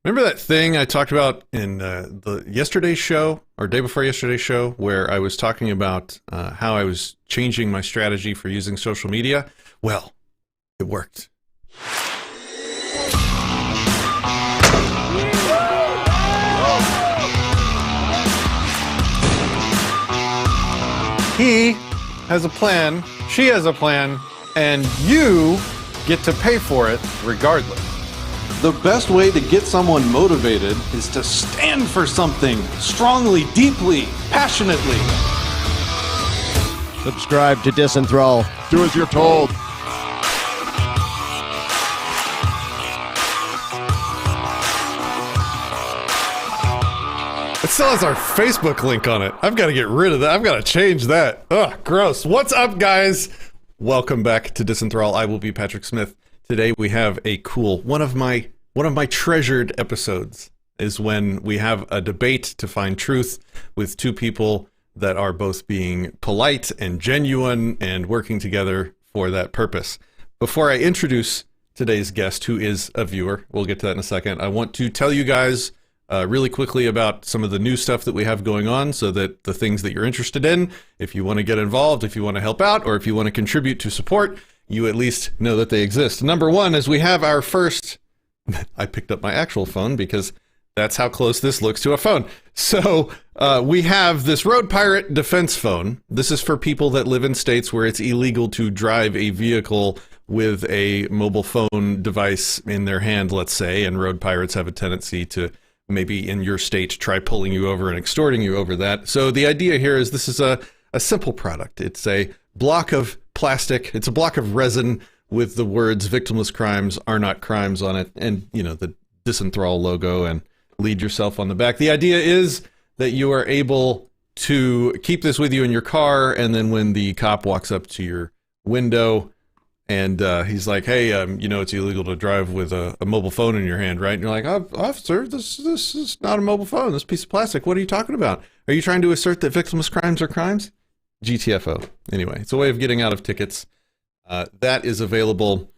Remember that thing I talked about in the yesterday's show or day before yesterday's show where I was talking about how I was changing my strategy for using social media? Well, it worked. He has a plan, she has a plan, and you get to pay for it regardless. The best way to get someone motivated is to stand for something strongly, deeply, passionately. Subscribe to Disenthrall. Do as you're told. It still has our Facebook link on it. I've got to get rid of that. I've got to change that. Ugh, gross. What's up, guys? Welcome back to Disenthrall. I will be Patrick Smith. Today we have a cool one of my treasured episodes is when we have a debate to find truth with two people that are both being polite and genuine and working together for that purpose. Before I introduce today's guest, who is a viewer, we'll get to that in a second, I want to tell you guys really quickly about some of the new stuff that we have going on so that the things that you're interested in, if you want to get involved, if you want to help out, or if you want to contribute to support, you at least know that they exist. Number one is we have our first, I picked up my actual phone because that's how close this looks to a phone. So we have this Road Pirate defense phone. This is for people that live in states where it's illegal to drive a vehicle with a mobile phone device in their hand, let's say, and Road Pirates have a tendency to maybe in your state try pulling you over and extorting you over that. So the idea here is this is a simple product. It's a block of plastic. It's a block of resin with the words "victimless crimes are not crimes" on it, and you know the Disenthrall logo and "lead yourself" on the back. The idea is that you are able to keep this with you in your car, and then when the cop walks up to your window and he's like, "Hey, you know it's illegal to drive with a mobile phone in your hand, right?" And you're like, "Officer, this is not a mobile phone. This piece of plastic. What are you talking about? Are you trying to assert that victimless crimes are crimes?" GTFO. Anyway, it's a way of getting out of tickets. That is available.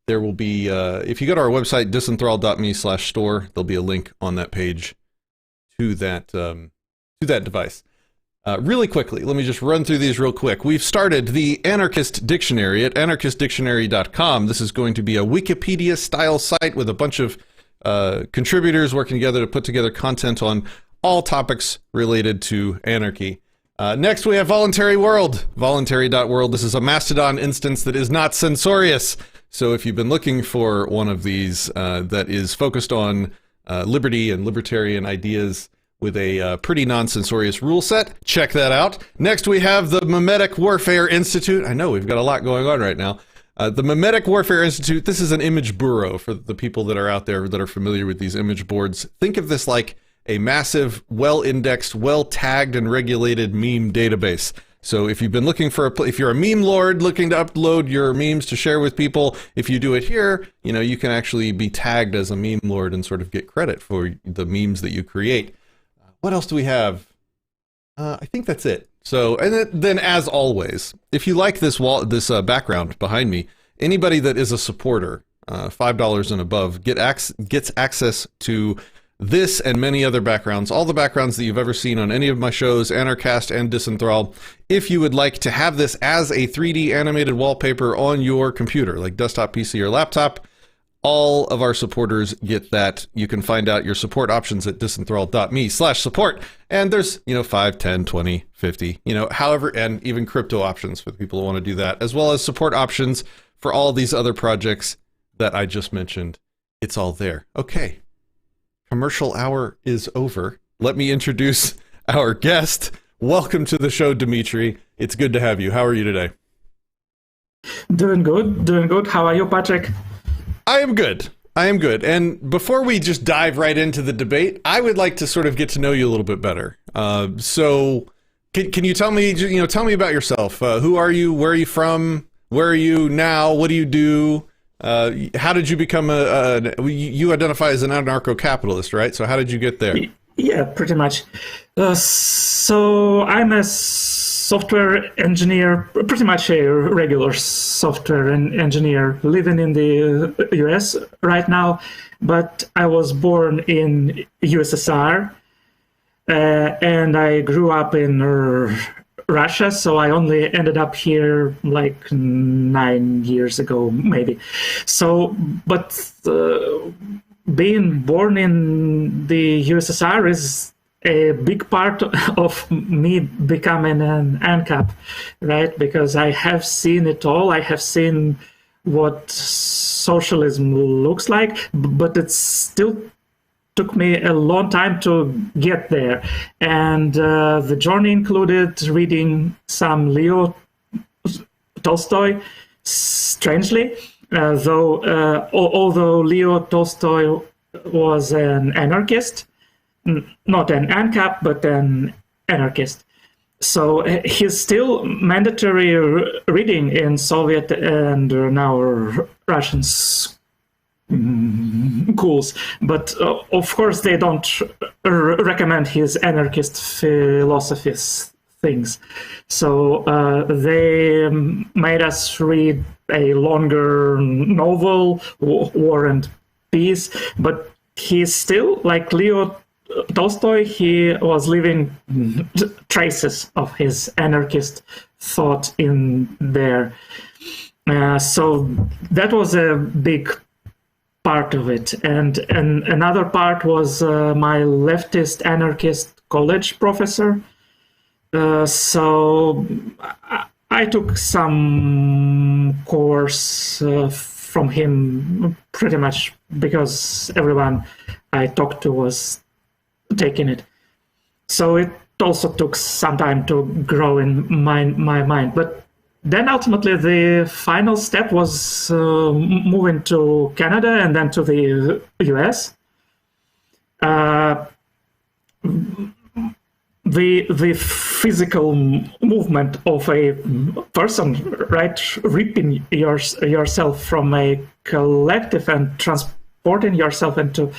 There will be, if you go to our website, disenthrall.me/store, there'll be a link on that page to that device. Really quickly, let me just run through these real quick. We've started the Anarchist Dictionary at anarchistdictionary.com. This is going to be a Wikipedia-style site with a bunch of contributors working together to put together content on all topics related to anarchy. Next, we have Voluntary.World. Voluntary.World. This is a Mastodon instance that is not censorious. So if you've been looking for one of these that is focused on liberty and libertarian ideas with a pretty non-censorious rule set, check that out. Next, we have the MemeticWarfare.Institute. I know we've got a lot going on right now. The MemeticWarfare.Institute, this is an image bureau for the people that are out there that are familiar with these image boards. Think of this like a massive, well-indexed, well-tagged and regulated meme database. So if you've been looking for if you're a meme lord looking to upload your memes to share with people, if you do it here, you know, you can actually be tagged as a meme lord and sort of get credit for the memes that you create. What else do we have? I think that's it. So, and then as always, if you like this background behind me, anybody that is a supporter, $5 and above, gets access to this and many other backgrounds, all the backgrounds that you've ever seen on any of my shows, Anarchast and Disenthrall. If you would like to have this as a 3D animated wallpaper on your computer, like desktop PC or laptop, all of our supporters get that. You can find out your support options at disenthrall.me/support. And there's, 5, 10, 20, 50, however, and even crypto options for the people who want to do that, as well as support options for all these other projects that I just mentioned. It's all there. Okay. Commercial hour is over. Let me introduce our guest. Welcome to the show, Dimitri. It's good to have you. How are you today? Doing good. How are you, Patrick? I am good. And before we just dive right into the debate, I would like to sort of get to know you a little bit better. So can you tell me, tell me about yourself? Who are you? Where are you from? Where are you now? What do you do? How did you become you identify as an anarcho-capitalist, right? So how did you get there? Yeah, pretty much. So I'm a software engineer, pretty much a regular software engineer living in the US right now, but I was born in USSR and I grew up in Russia, so I only ended up here like 9 years ago, maybe. So, but being born in the USSR is a big part of me becoming an ANCAP, right? Because I have seen it all. I have seen what socialism looks like, but it still took me a long time to get there. And the journey included reading some Leo Tolstoy, strangely, although Leo Tolstoy was an anarchist, not an ANCAP, but an anarchist. So he's still mandatory reading in Soviet and now Russian schools. But of course, they don't recommend his anarchist philosophies things. So they made us read a longer novel, War and Peace, but he's still, like Leo Tolstoy, he was leaving traces of his anarchist thought in there. So that was a big part of it. And another part was my leftist anarchist college professor. So I took some course from him pretty much because everyone I talked to was taking it. So it also took some time to grow in my mind. But then ultimately the final step was moving to Canada and then to the US. The physical movement of a person, right, ripping yourself from a collective and transporting yourself into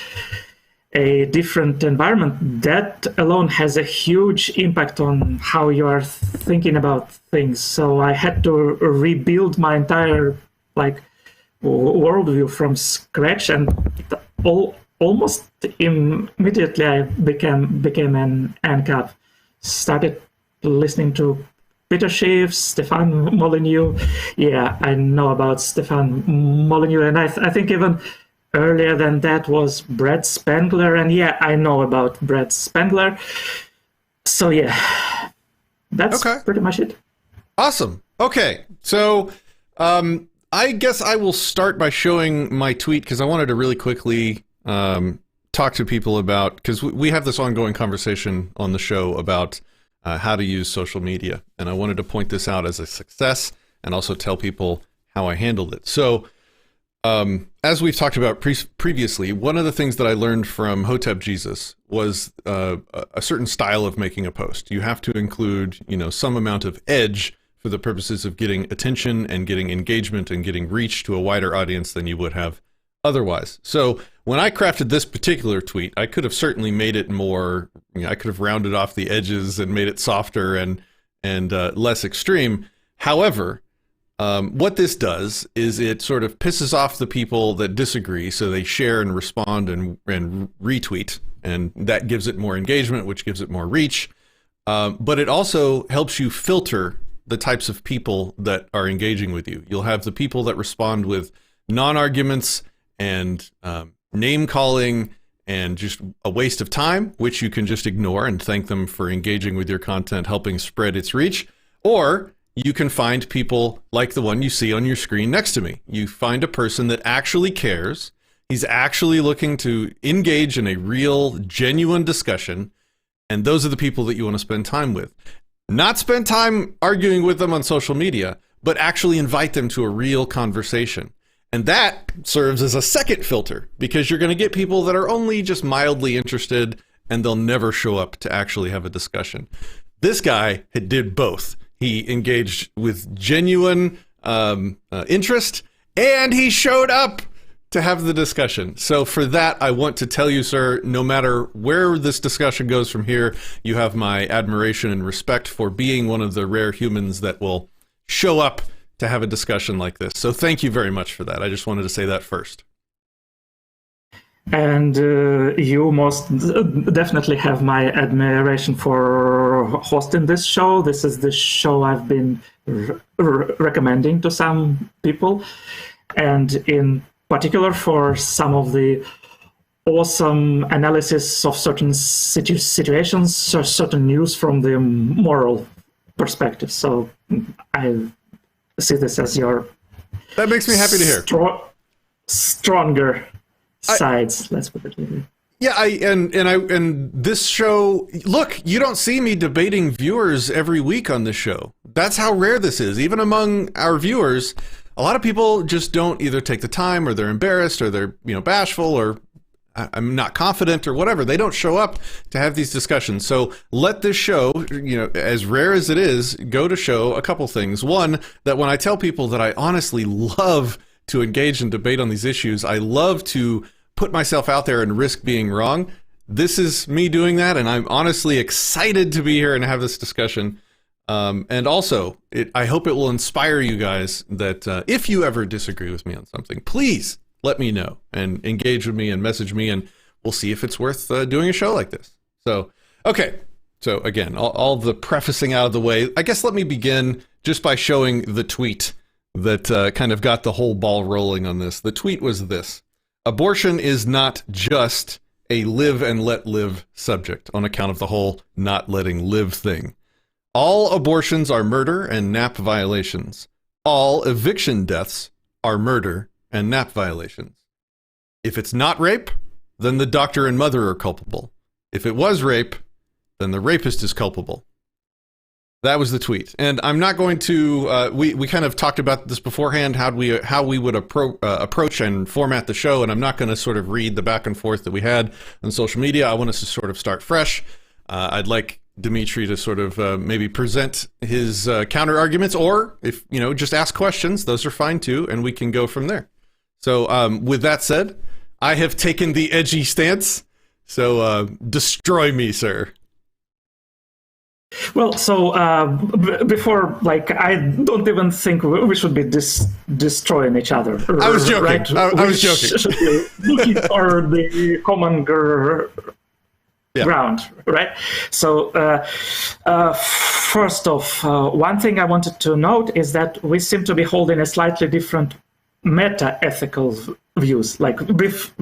a different environment, that alone has a huge impact on how you are thinking about things. So I had to rebuild my entire worldview from scratch, and almost immediately I became an ANCAP. Started listening to Peter Schiff, Stefan Molyneux. Yeah, I know about Stefan Molyneux, and I think even earlier than that was Brad Spengler, and yeah, I know about Brad Spengler. So yeah, that's pretty much it. Awesome. Okay, so I guess I will start by showing my tweet because I wanted to really quickly talk to people about, because we have this ongoing conversation on the show about how to use social media, and I wanted to point this out as a success and also tell people how I handled it. So as we've talked about previously, one of the things that I learned from Hotep Jesus was a certain style of making a post. You have to include, some amount of edge for the purposes of getting attention and getting engagement and getting reach to a wider audience than you would have otherwise. So when I crafted this particular tweet, I could have certainly made it more, I could have rounded off the edges and made it softer and less extreme. However, what this does is it sort of pisses off the people that disagree, so they share and respond and retweet, and that gives it more engagement, which gives it more reach. But it also helps you filter the types of people that are engaging with you. You'll have the people that respond with non-arguments and name calling and just a waste of time, which you can just ignore and thank them for engaging with your content, helping spread its reach. Or you can find people like the one you see on your screen next to me. You find a person that actually cares. He's actually looking to engage in a real, genuine discussion. And those are the people that you want to spend time with. Not spend time arguing with them on social media, but actually invite them to a real conversation. And that serves as a second filter, because you're going to get people that are only just mildly interested and they'll never show up to actually have a discussion. This guy did both. He engaged with genuine interest, and he showed up to have the discussion. So for that, I want to tell you, sir, no matter where this discussion goes from here, you have my admiration and respect for being one of the rare humans that will show up to have a discussion like this. So thank you very much for that. I just wanted to say that first. And you most definitely have my admiration for hosting this show. This is the show I've been recommending to some people, and in particular for some of the awesome analysis of certain situations, or certain news from the moral perspective. So I see this as your That makes me happy to hear. Stronger sides, let's put it that way. Yeah, and this show, look, you don't see me debating viewers every week on this show. That's how rare this is. Even among our viewers, a lot of people just don't either take the time, or they're embarrassed, or they're, bashful, or I'm not confident, or whatever. They don't show up to have these discussions. So let this show, as rare as it is, go to show a couple things. One, that when I tell people that I honestly love to engage and debate on these issues, I love to put myself out there and risk being wrong. This is me doing that, and I'm honestly excited to be here and have this discussion. And also, I hope it will inspire you guys that if you ever disagree with me on something, please let me know and engage with me and message me, and we'll see if it's worth doing a show like this. So, okay. So again, all the prefacing out of the way, I guess let me begin just by showing the tweet that kind of got the whole ball rolling on this. The tweet was this: abortion is not just a live and let live subject on account of the whole not letting live thing. All abortions are murder and NAP violations. All eviction deaths are murder and NAP violations. If it's not rape, then the doctor and mother are culpable. If it was rape, then the rapist is culpable. That was the tweet. And I'm not going to, we kind of talked about this beforehand, how we would approach and format the show, and I'm not going to sort of read the back and forth that we had on social media. I want us to sort of start fresh. I'd like Dimitri to sort of maybe present his counter arguments, or if, just ask questions. Those are fine too, and we can go from there. So with that said, I have taken the edgy stance. So destroy me, sir. Well, so before, I don't even think we should be destroying each other. I was joking. Right? I was joking. Should be looking for the common ground, right? So first off, one thing I wanted to note is that we seem to be holding a slightly different meta-ethical views.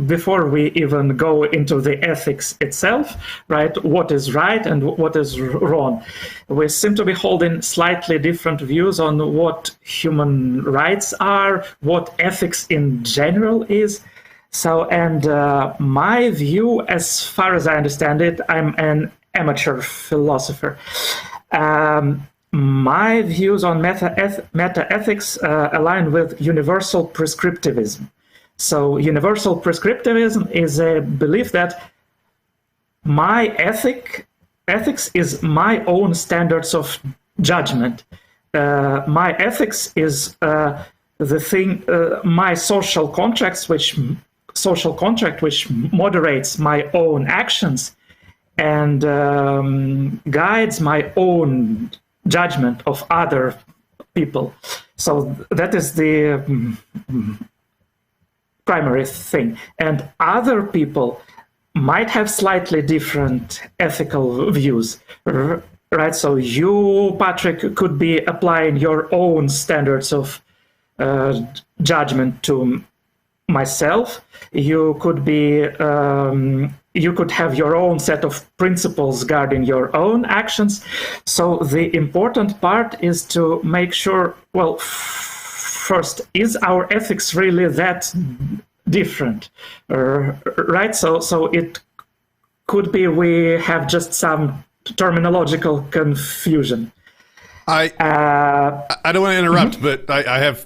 Before we even go into the ethics itself, right? What is right and what is wrong? We seem to be holding slightly different views on what human rights are, what ethics in general is. So, and my view, as far as I understand it, I'm an amateur philosopher. My views on meta-ethics align with universal prescriptivism. So universal prescriptivism is a belief that my ethics is my own standards of judgment. My ethics is the thing, my social contract which moderates my own actions and guides my own judgment of other people. So that is the primary thing. And other people might have slightly different ethical views, right? So you, Patrick, could be applying your own standards of judgment to myself. You could be you could have your own set of principles guarding your own actions. So the important part is to make sure, well, first, is our ethics really that different, right? So it could be we have just some terminological confusion. I don't want to interrupt, but I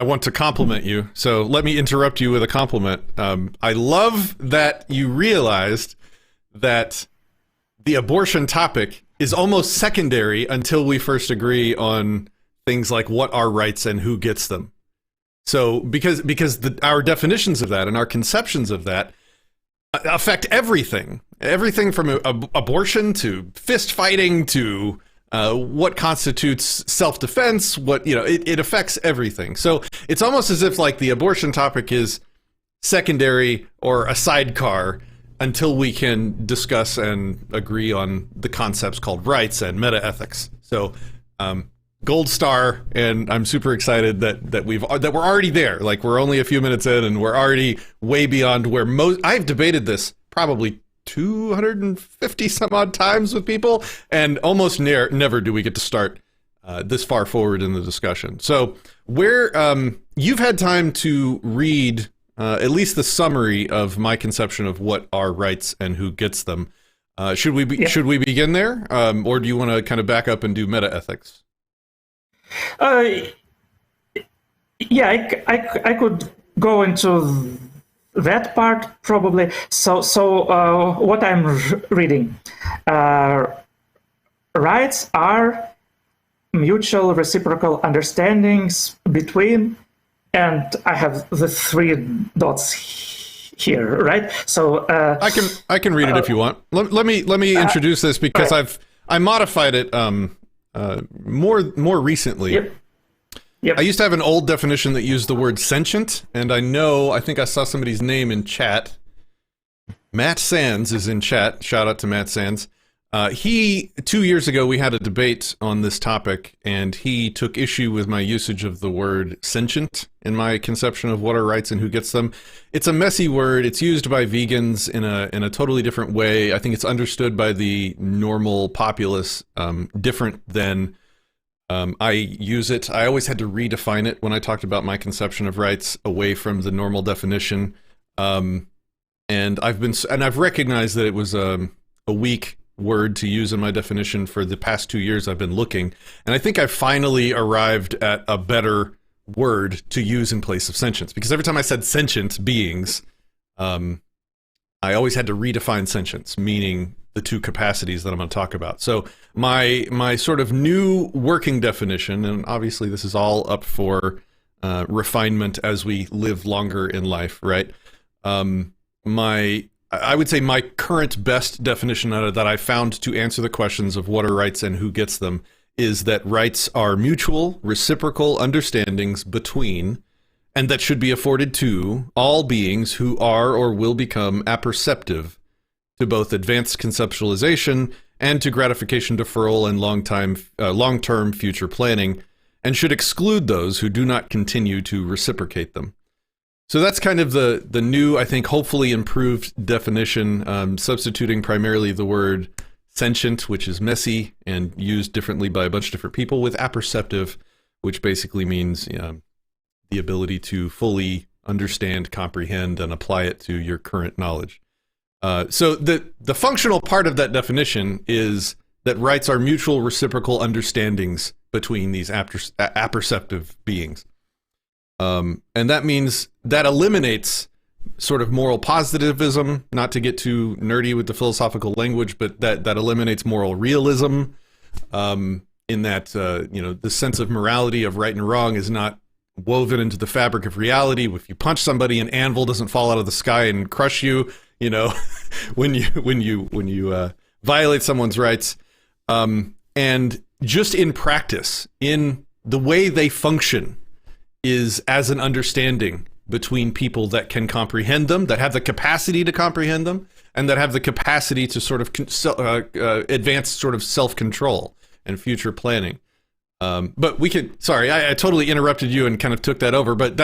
want to compliment you. So let me interrupt you with a compliment. I love that you realized that the abortion topic is almost secondary until we first agree on things like what are rights and who gets them. So because our definitions of that and our conceptions of that affect everything from abortion to fist fighting to what constitutes self-defense, it affects everything. So it's almost as if like the abortion topic is secondary or a sidecar until we can discuss and agree on the concepts called rights and meta-ethics. So gold star, and I'm super excited that we're already there. Like, we're only a few minutes in and we're already way beyond where I've debated this probably 250 some odd times with people, and almost never do we get to start this far forward in the discussion. So you've had time to read at least the summary of my conception of what are rights and who gets them. Should we begin there, or do you want to kind of back up and do meta ethics? Yeah, I could go into that part probably. So what I'm reading, rights are mutual reciprocal understandings between, and I have the three dots here, right? So I can read it if you want. Let me introduce this because right. I modified it more recently. Yep. I used to have an old definition that used the word sentient, and I think I saw somebody's name in chat. Matt Sands is in chat. Shout out to Matt Sands. 2 years ago, we had a debate on this topic, and he took issue with my usage of the word sentient in my conception of what are rights and who gets them. It's a messy word. It's used by vegans in a totally different way. I think it's understood by the normal populace different than I use it. I always had to redefine it when I talked about my conception of rights away from the normal definition. And I've recognized that it was a weak word to use in my definition for the past 2 years. I've been looking, and I think I finally arrived at a better word to use in place of sentience, because every time I said sentient beings, I always had to redefine sentience, meaning the two capacities that I'm going to talk about. So my sort of new working definition, and obviously this is all up for refinement as we live longer in life, right? I would say my current best definition that I found to answer the questions of what are rights and who gets them is that rights are mutual, reciprocal understandings between, and that should be afforded to, all beings who are or will become apperceptive to both advanced conceptualization and to gratification deferral and long-term future planning, and should exclude those who do not continue to reciprocate them. So that's kind of the new, I think, hopefully improved definition, substituting primarily the word sentient, which is messy and used differently by a bunch of different people, with apperceptive, which basically means the ability to fully understand, comprehend, and apply it to your current knowledge. So the functional part of that definition is that rights are mutual reciprocal understandings between these apperceptive beings. And that means that eliminates sort of moral positivism, not to get too nerdy with the philosophical language, but that eliminates moral realism, in that, the sense of morality of right and wrong is not woven into the fabric of reality. If you punch somebody, an anvil doesn't fall out of the sky and crush you, when you violate someone's rights. And just in practice, in the way they function, is as an understanding between people that can comprehend them, that have the capacity to comprehend them, and that have the capacity to sort of advance sort of self-control and future planning. But sorry, I totally interrupted you and kind of took that over, but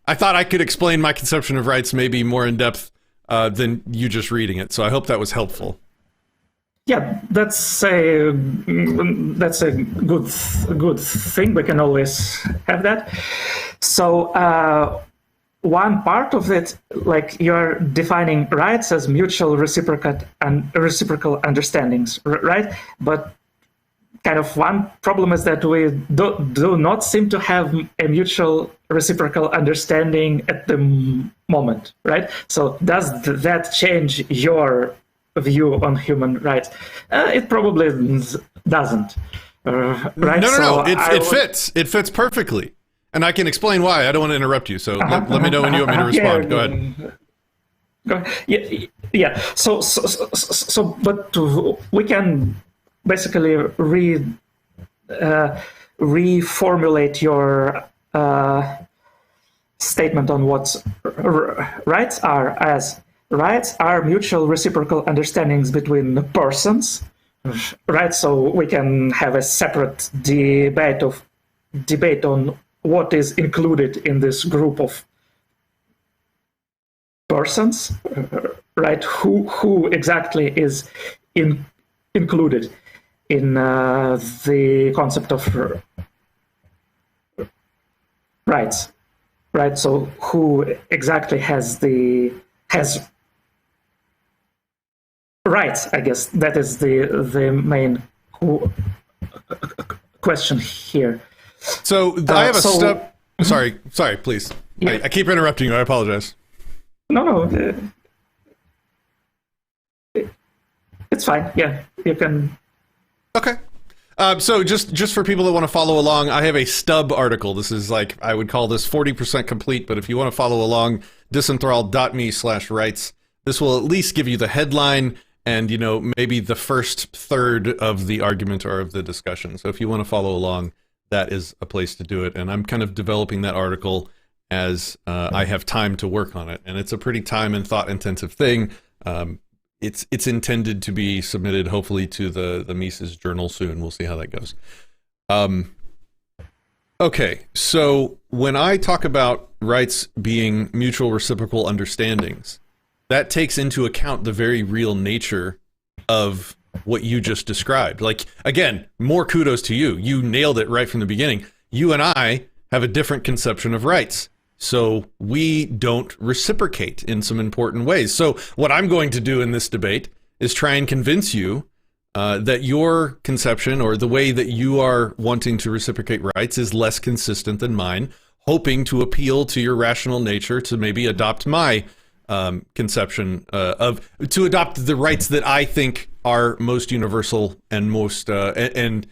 I thought I could explain my conception of rights maybe more in depth than you just reading it. So I hope that was helpful. Yeah, that's a good thing. We can always have that. So one part of it, like, you're defining rights as mutual reciprocal understandings, right? But kind of one problem is that we do not seem to have a mutual reciprocal understanding at the moment, right? So does that change your view on human rights? It probably doesn't, right? No. It fits perfectly. And I can explain why. I don't want to interrupt you, so let me know when you want me to respond. Yeah, Go ahead. Go ahead. Yeah. So, but we can basically reformulate your statement on what rights are as rights are mutual reciprocal understandings between persons, right? So we can have a separate debate on what is included in this group of persons, right? Who exactly is included in the concept of rights, right? So who exactly has rights? I guess that is the main question here. So I have a step. Sorry, please. Yeah. I keep interrupting you. I apologize. No, it's fine. Yeah, you can. Okay. So just for people that want to follow along, I have a stub article. This is like, I would call this 40% complete, but if you want to follow along, disenthrall.me/rights. This will at least give you the headline and, maybe the first third of the argument or of the discussion. So if you want to follow along, that is a place to do it. And I'm kind of developing that article as I have time to work on it. And it's a pretty time and thought intensive thing. It's intended to be submitted hopefully to the Mises journal soon. We'll see how that goes. Okay, so when I talk about rights being mutual reciprocal understandings, that takes into account the very real nature of what you just described. Like, again, more kudos to you. You nailed it right from the beginning. You and I have a different conception of rights. So we don't reciprocate in some important ways. So what I'm going to do in this debate is try and convince you that your conception or the way that you are wanting to reciprocate rights is less consistent than mine, hoping to appeal to your rational nature to maybe adopt my conception to adopt the rights that I think are most universal and most the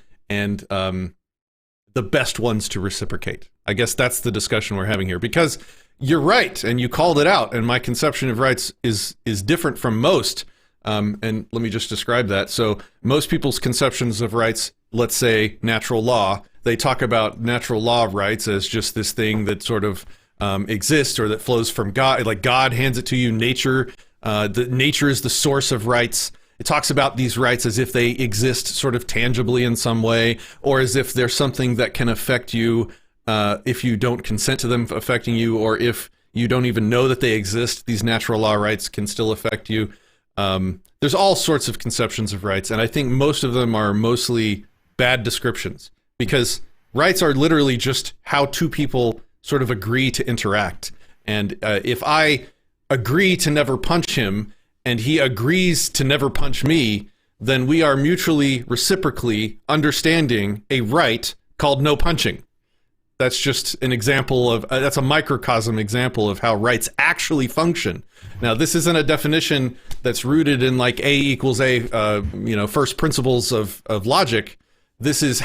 best ones to reciprocate. I guess that's the discussion we're having here, because you're right, and you called it out, and my conception of rights is different from most. And let me just describe that. So most people's conceptions of rights, let's say natural law, they talk about natural law rights as just this thing that sort of exists or that flows from God, like God hands it to you. Nature is the source of rights. It talks about these rights as if they exist sort of tangibly in some way, or as if there's something that can affect you if you don't consent to them affecting you, or if you don't even know that they exist. These natural law rights can still affect you. There's all sorts of conceptions of rights, and I think most of them are mostly bad descriptions, because rights are literally just how two people sort of agree to interact. And if I agree to never punch him, and he agrees to never punch me, then we are mutually reciprocally understanding a right called no punching. That's just an example of, that's a microcosm example of how rights actually function. Now, this isn't a definition that's rooted in like A equals A, first principles of logic. This is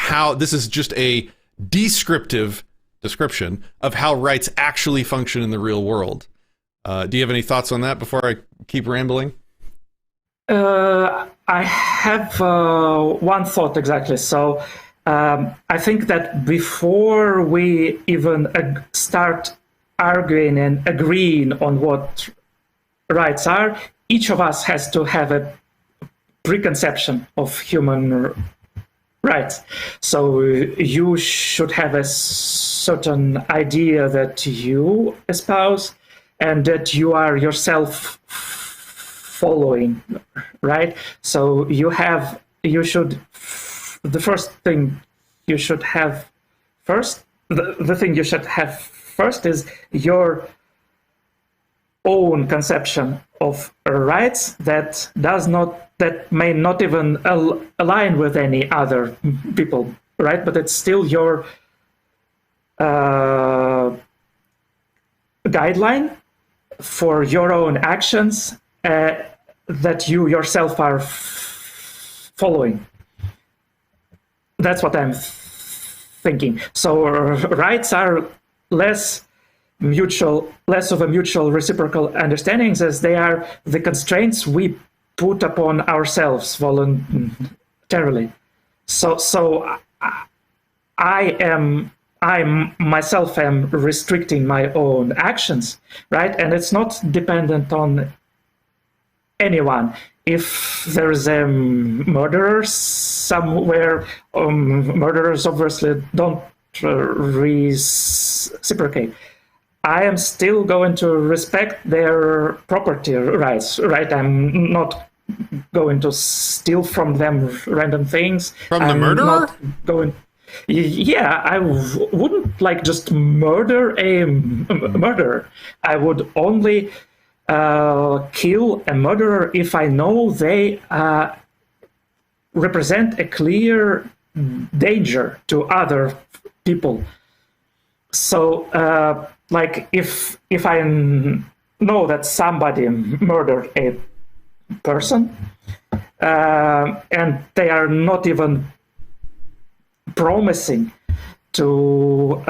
just a descriptive description of how rights actually function in the real world. Do you have any thoughts on that before I keep rambling? I have one thought exactly. So I think that before we even start arguing and agreeing on what rights are, each of us has to have a preconception of human rights. So you should have a certain idea that you espouse and that you are yourself following, right? So the first thing you should have first, the thing you should have first is your own conception of rights that may not even align with any other people, right? But it's still your guideline for your own actions that you yourself are following. That's what I'm thinking. So rights are less of a mutual reciprocal understandings, as they are the constraints we put upon ourselves voluntarily. So I myself am restricting my own actions, right? And it's not dependent on anyone. If there is a murderer somewhere, murderers obviously don't reciprocate. I am still going to respect their property rights, right? I'm not going to steal from them random things. From the murderer? Yeah, I wouldn't like just murder a murderer. I would only kill a murderer if I know they represent a clear danger to other people. So, like if I know that somebody murdered a person, and they are not even promising to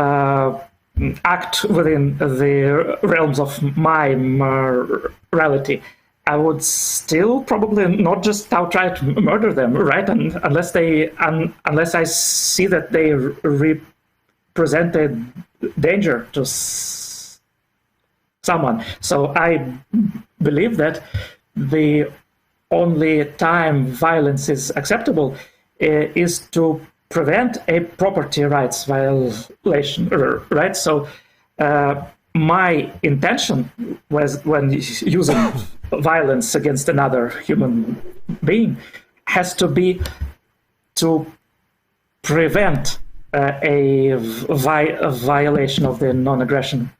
act within the realms of my morality, I would still probably not just outright murder them, right? Unless I see that they represent a danger to someone. So I believe that the only time violence is acceptable is to prevent a property rights violation, right? So my intention was, when using violence against another human being, has to be to prevent a violation of the non-aggression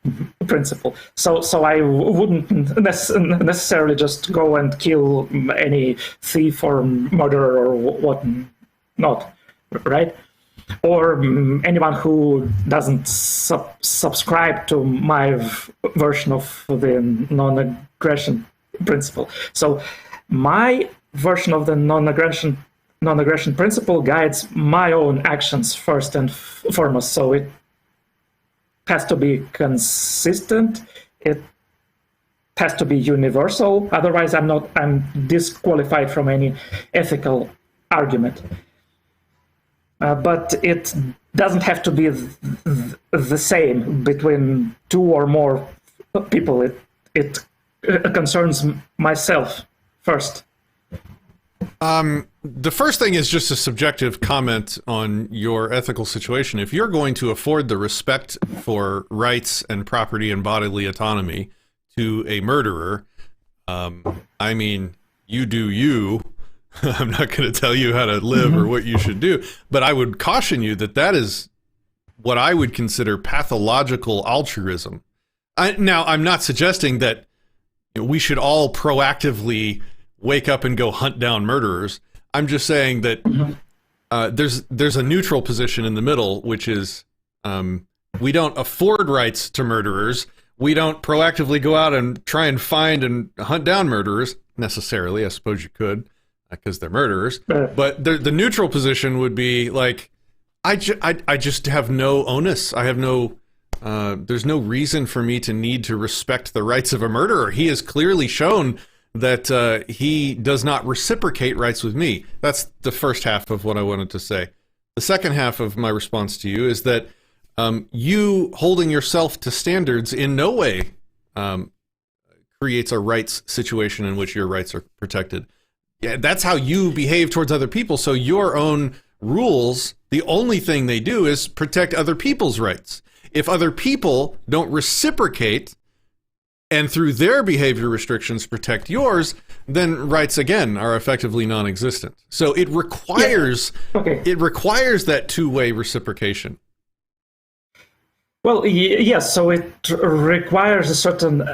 principle. So I wouldn't necessarily just go and kill any thief or murderer or whatnot, right? Or anyone who doesn't subscribe to my version of the non-aggression principle. So my version of the non-aggression principle guides my own actions first and foremost. So it has to be consistent. It has to be universal. Otherwise, I'm disqualified from any ethical argument. But it doesn't have to be the same between two or more people. It concerns myself first. The first thing is just a subjective comment on your ethical situation. If you're going to afford the respect for rights and property and bodily autonomy to a murderer, I mean, you do you. I'm not going to tell you how to live or what you should do, but I would caution you that is what I would consider pathological altruism. Now, I'm not suggesting that we should all proactively wake up and go hunt down murderers. I'm just saying that there's a neutral position in the middle, which is we don't afford rights to murderers. We don't proactively go out and try and find and hunt down murderers necessarily. I suppose you could, because they're murderers. But the neutral position would be like, I just have no onus. I have no, there's no reason for me to need to respect the rights of a murderer. He has clearly shown that he does not reciprocate rights with me. That's the first half of what I wanted to say. The second half of my response to you is that you holding yourself to standards in no way creates a rights situation in which your rights are protected. Yeah, that's how you behave towards other people. So your own rules, the only thing they do is protect other people's rights. If other people don't reciprocate and through their behavior restrictions protect yours, then rights again are effectively non-existent. So it requires it requires that two-way reciprocation. Well, yes, so it requires a certain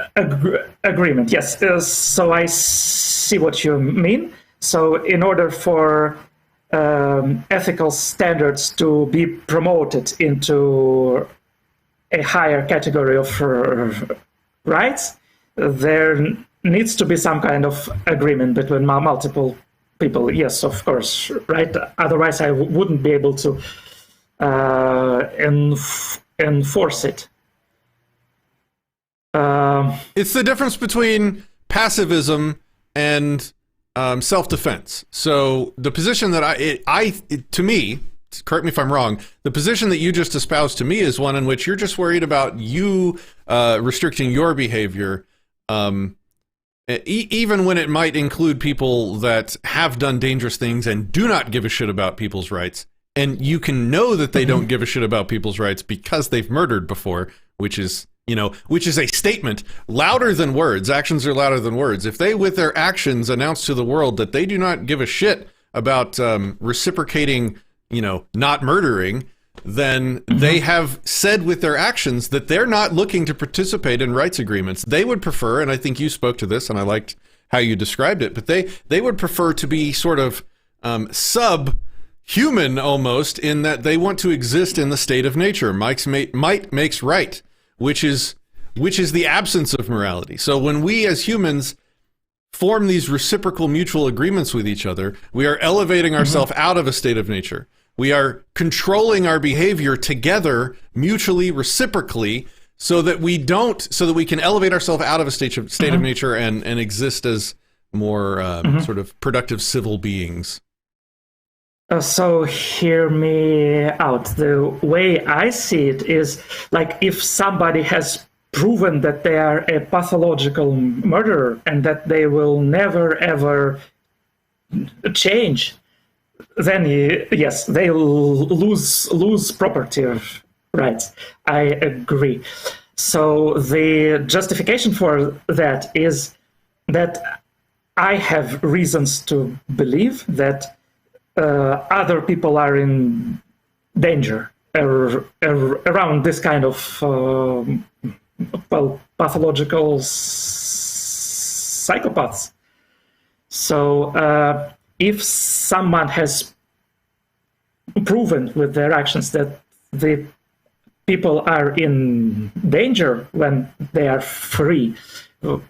agreement. Yes, so I see what you mean. So in order for ethical standards to be promoted into a higher category of rights, there needs to be some kind of agreement between multiple people. Yes, of course, right? Otherwise, I wouldn't be able to enforce it. It's the difference between pacifism and self-defense. So the position that to me, correct me if I'm wrong, the position that you just espoused to me is one in which you're just worried about you restricting your behavior, even when it might include people that have done dangerous things and do not give a shit about people's rights. And you can know that they don't give a shit about people's rights because they've murdered before, which is a statement louder than words. Actions are louder than words. If they, with their actions, announce to the world that they do not give a shit about reciprocating, not murdering, then they have said with their actions that they're not looking to participate in rights agreements. They would prefer, and I think you spoke to this, and I liked how you described it, but they would prefer to be sort of sub-human almost, in that they want to exist in the state of nature. Might makes right, which is the absence of morality. So when we as humans form these reciprocal mutual agreements with each other, we are elevating ourselves out of a state of nature. We are controlling our behavior together, mutually, reciprocally, so that we can elevate ourselves out of a state of nature and exist as more sort of productive civil beings. So hear me out. The way I see it is like if somebody has proven that they are a pathological murderer and that they will never ever change, then yes, they lose property rights. I agree. So the justification for that is that I have reasons to believe that other people are in danger around this kind of pathological psychopaths. So if someone has proven with their actions that the people are in danger when they are free,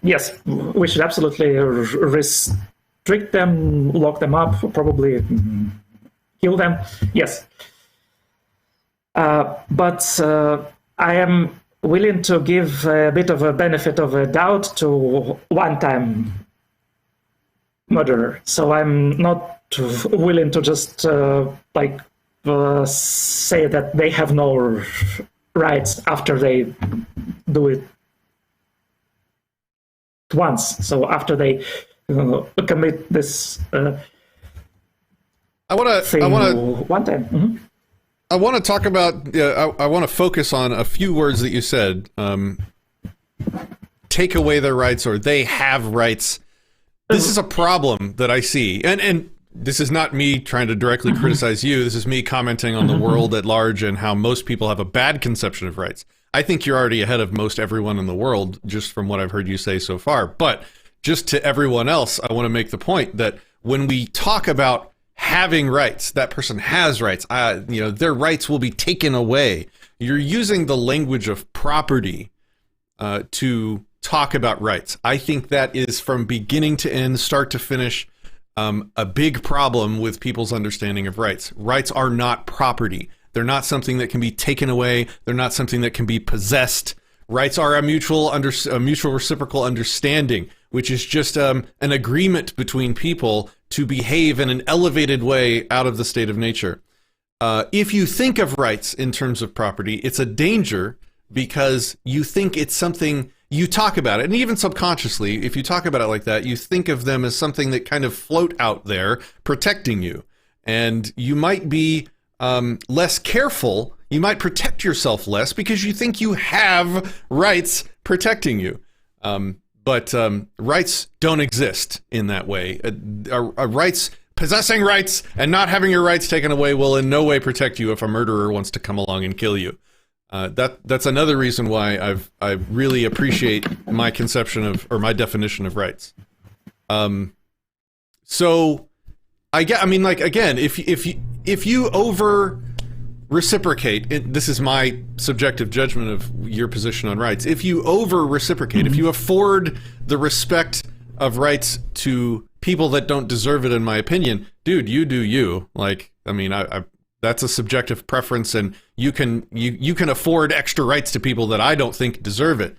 yes, we should absolutely restrict them, lock them up, probably kill them. Yes. But I am willing to give a bit of a benefit of a doubt to one-time murderer. So I'm not willing to just say that they have no rights after they do it once. So after they commit this I want to one time. Mm-hmm. I want to talk about. I want to focus on a few words that you said. Take away their rights, or they have rights. This is a problem that I see, and this is not me trying to directly criticize you. This is me commenting on the world at large and how most people have a bad conception of rights. I think you're already ahead of most everyone in the world, just from what I've heard you say so far. But just to everyone else, I want to make the point that when we talk about having rights, that person has rights. Their rights will be taken away. You're using the language of property to talk about rights. I think that is, from beginning to end, start to finish, a big problem with people's understanding of rights. Rights are not property. They're not something that can be taken away. They're not something that can be possessed. Rights are a mutual reciprocal understanding, which is just an agreement between people to behave in an elevated way out of the state of nature. If you think of rights in terms of property, it's a danger, because you think it's something, you talk about it, and even subconsciously, if you talk about it like that, you think of them as something that kind of float out there protecting you. And you might be less careful. You might protect yourself less because you think you have rights protecting you. But rights don't exist in that way. Possessing rights and not having your rights taken away will in no way protect you if a murderer wants to come along and kill you. That's another reason why I really appreciate my conception of, or my definition of, rights. So again, if you over reciprocate, this is my subjective judgment of your position on rights. If you over reciprocate, if you afford the respect of rights to people that don't deserve it, in my opinion, dude, you do you. That's a subjective preference, and you can afford extra rights to people that I don't think deserve it.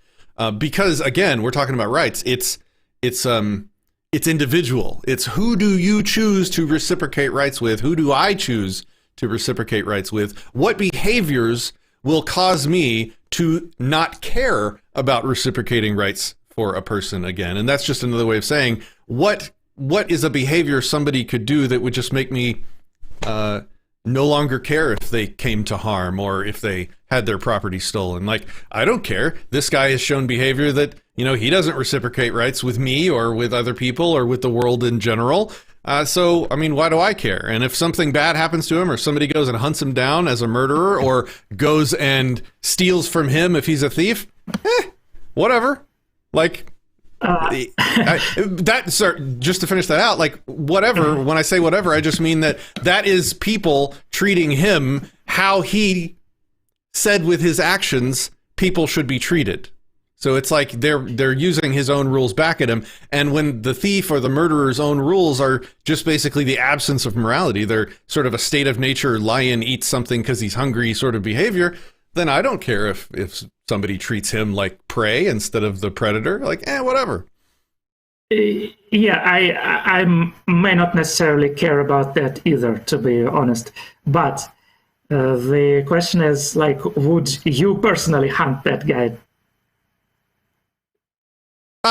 because again, we're talking about rights. It's individual. It's who do you choose to reciprocate rights with? Who do I choose to reciprocate rights with? What behaviors will cause me to not care about reciprocating rights for a person again? And that's just another way of saying what is a behavior somebody could do that would just make me no longer care if they came to harm or if they had their property stolen. Like, I don't care. This guy has shown behavior that, he doesn't reciprocate rights with me or with other people or with the world in general. So, why do I care? And if something bad happens to him or somebody goes and hunts him down as a murderer or goes and steals from him if he's a thief, whatever. Like, just to finish that out, like, whatever, when I say whatever, I just mean that is people treating him how he said with his actions people should be treated. So it's like they're using his own rules back at him. And when the thief or the murderer's own rules are just basically the absence of morality, they're sort of a state of nature, lion eats something because he's hungry sort of behavior, then I don't care if somebody treats him like prey instead of the predator. Like, whatever. Yeah, I may not necessarily care about that either, to be honest. But the question is, like, would you personally hunt that guy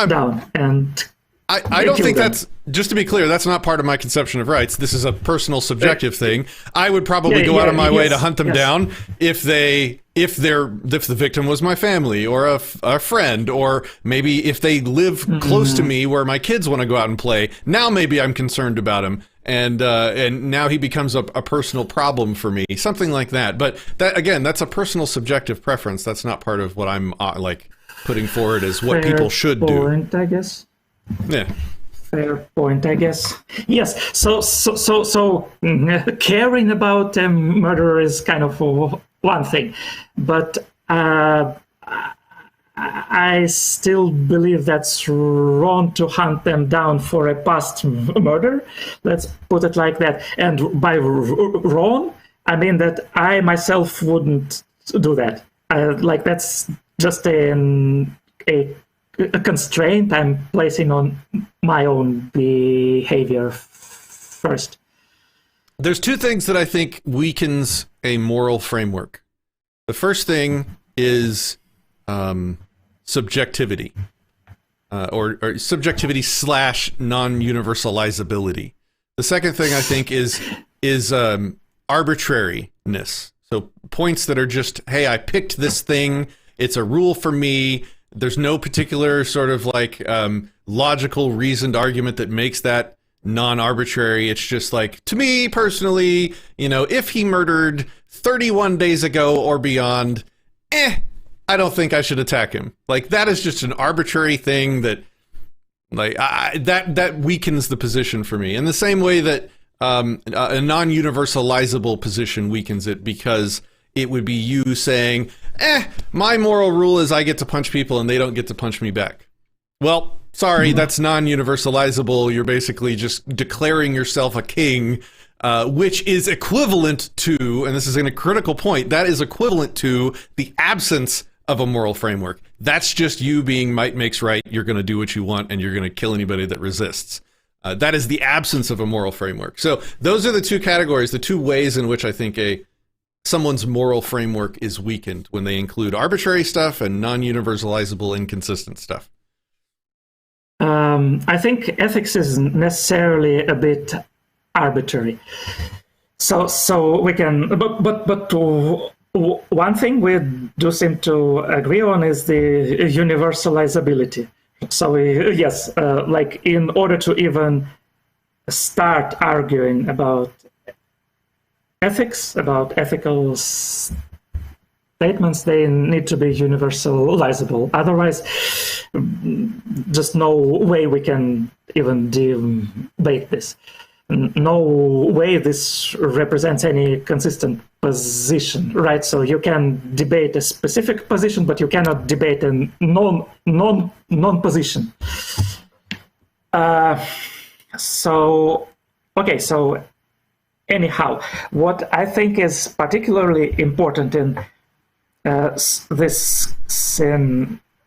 down? And I don't think that's, just to be clear, that's not part of my conception of rights. This is a personal subjective thing. I would probably go out of my way to hunt them down if the victim was my family or a friend, or maybe if they live close to me where my kids want to go out and play. Now maybe I'm concerned about him, and now he becomes a personal problem for me, something like that. But that, again, that's a personal subjective preference. That's not part of what I'm putting forward as what people should do. I guess. Yeah. Fair point, I guess. Yes. So caring about a murderer is kind of one thing, but I still believe that's wrong to hunt them down for a past murder. Let's put it like that. And by wrong, I mean that I myself wouldn't do that. That's just a constraint I'm placing on my own behavior first. There's two things that I think weakens a moral framework. The first thing is subjectivity, or subjectivity / non-universalizability. The second thing I think is arbitrariness. So points that are just, hey, I picked this thing. It's a rule for me. There's no particular sort of logical, reasoned argument that makes that non-arbitrary. It's just like, to me personally, if he murdered 31 days ago or beyond, I don't think I should attack him. Like, that is just an arbitrary thing that, that weakens the position for me. In the same way that a non-universalizable position weakens it, because it would be you saying, my moral rule is I get to punch people and they don't get to punch me back. Well, sorry, that's non-universalizable. You're basically just declaring yourself a king, which is equivalent to, and this is a critical point, that is equivalent to the absence of a moral framework. That's just you being might makes right. You're going to do what you want and you're going to kill anybody that resists. That is the absence of a moral framework. So those are the two categories, the two ways in which I think someone's moral framework is weakened, when they include arbitrary stuff and non-universalizable, inconsistent stuff. I think ethics isn't necessarily a bit arbitrary. So we can, but one thing we do seem to agree on is the universalizability. So yes, in order to even start arguing about ethics, about ethical statements, they need to be universalizable. Otherwise, just no way we can even debate this. No way this represents any consistent position, right? So you can debate a specific position, but you cannot debate a non-position. So anyhow, what I think is particularly important in this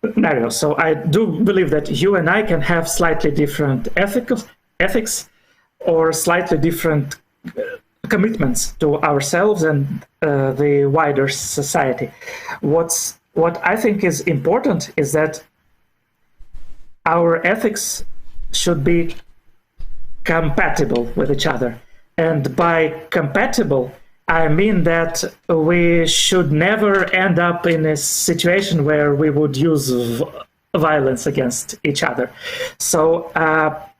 scenario. So I do believe that you and I can have slightly different ethics or slightly different commitments to ourselves and the wider society. What I think is important is that our ethics should be compatible with each other. And by compatible, I mean that we should never end up in a situation where we would use violence against each other. So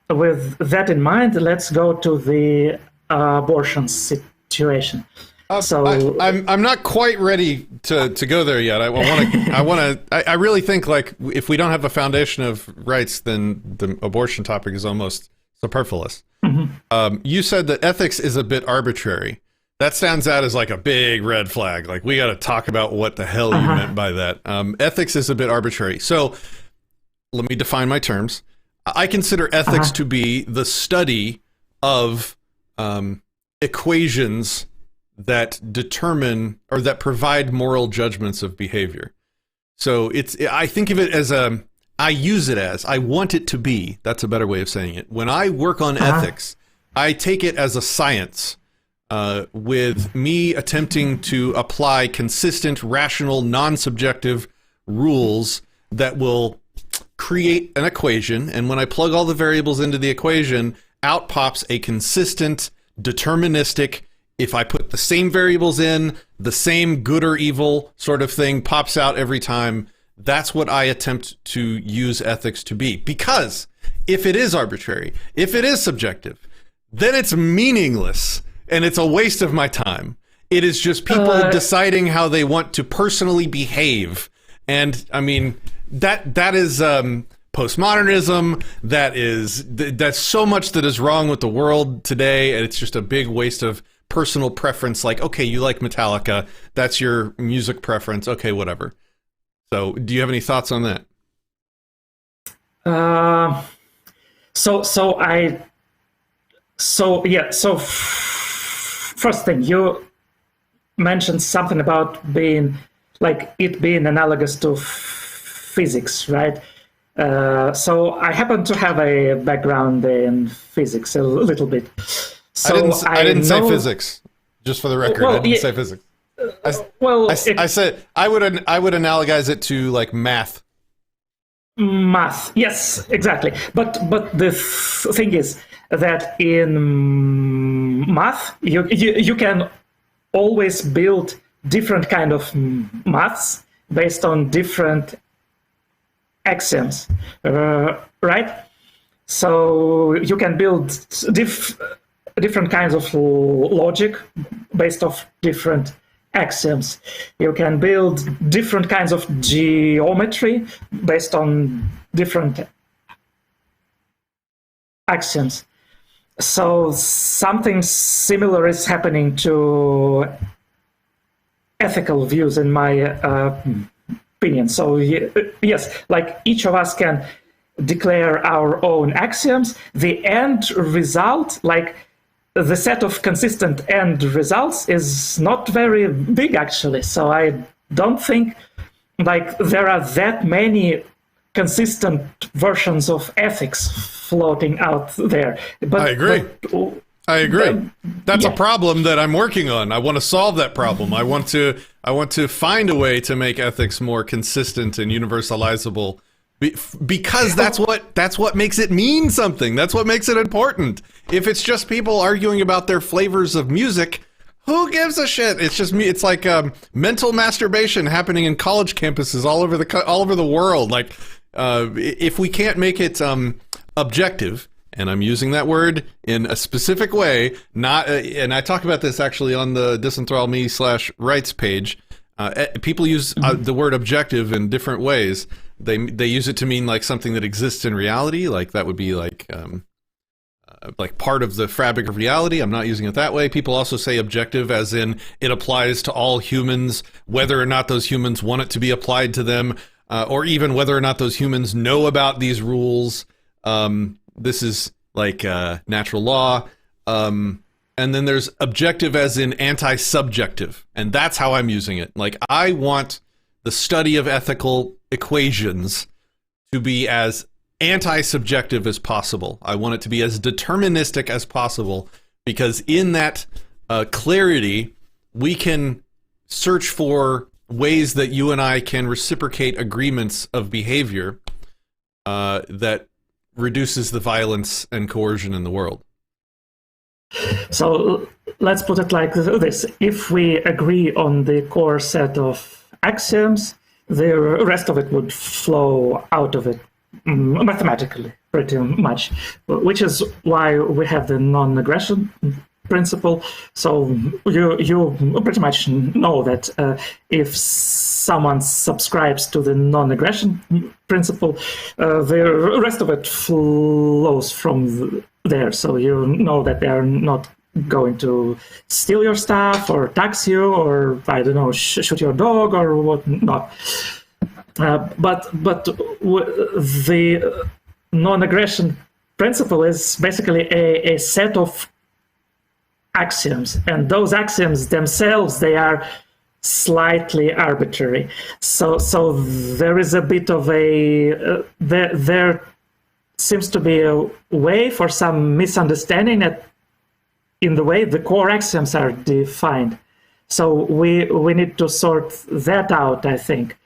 with that in mind, let's go to the abortion situation. I'm not quite ready to go there yet. I really think like if we don't have a foundation of rights, then the abortion topic is almost superfluous. Mm-hmm. You said that ethics is a bit arbitrary. That stands out as like a big red flag. Like we got to talk about what the hell you meant by that. Ethics is a bit arbitrary. So let me define my terms. I consider ethics to be the study of equations that determine or that provide moral judgments of behavior. So I think of it as I use it as, I want it to be, that's a better way of saying it. When I work on ethics, I take it as a science with me attempting to apply consistent, rational, non-subjective rules that will create an equation. And when I plug all the variables into the equation, out pops a consistent, deterministic, if I put the same variables in, the same good or evil sort of thing pops out every time. That's what I attempt to use ethics to be. Because if it is arbitrary, if it is subjective, then it's meaningless and it's a waste of my time. It is just people deciding how they want to personally behave. And I mean, that is postmodernism. That's so much that is wrong with the world today. And it's just a big waste of personal preference. Like, okay, you like Metallica. That's your music preference. Okay, whatever. So do you have any thoughts on that? First thing, you mentioned something about being analogous to physics, right? So I happen to have a background in physics a little bit. So I didn't say physics, just for the record. I didn't say physics. I said I would analogize it to like math. Math, yes, exactly. But the thing is that in math, you can always build different kind of maths based on different axioms, right? So you can build different kinds of logic based off different axioms. You can build different kinds of geometry based on different axioms. So something similar is happening to ethical views, in my opinion. So yes, like each of us can declare our own axioms. The end result, like the set of consistent end results, is not very big actually. So I don't think like there are that many consistent versions of ethics floating out there. But I agree. That's a problem that I'm working on. I want to solve that problem. I want to find a way to make ethics more consistent and universalizable, because that's what makes it mean something. That's what makes it important. If it's just people arguing about their flavors of music, who gives a shit? It's just me. It's like mental masturbation happening in college campuses all over the world. Like if we can't make it objective, and I'm using that word in a specific way, and I talk about this actually on the Disenthrall me/rights page. People use the word objective in different ways. They use it to mean like something that exists in reality, like that would be like part of the fabric of reality. I'm not using it that way. People also say objective as in it applies to all humans, whether or not those humans want it to be applied to them, or even whether or not those humans know about these rules. This is like natural law. And then there's objective as in anti-subjective. And that's how I'm using it. Like I want the study of ethical equations to be as anti-subjective as possible. I want it to be as deterministic as possible, because in that clarity, we can search for ways that you and I can reciprocate agreements of behavior that reduces the violence and coercion in the world. So let's put it like this. If we agree on the core set of axioms, the rest of it would flow out of it mathematically, pretty much, which is why we have the non-aggression principle. So you pretty much know that if someone subscribes to the non-aggression principle, the rest of it flows from there. So you know that they are not going to steal your stuff or tax you or, I don't know, shoot your dog or whatnot. But the non-aggression principle is basically a set of axioms, and those axioms themselves, they are slightly arbitrary. So there is a bit of a there seems to be a way for some misunderstanding that in the way the core axioms are defined. So we need to sort that out, I think.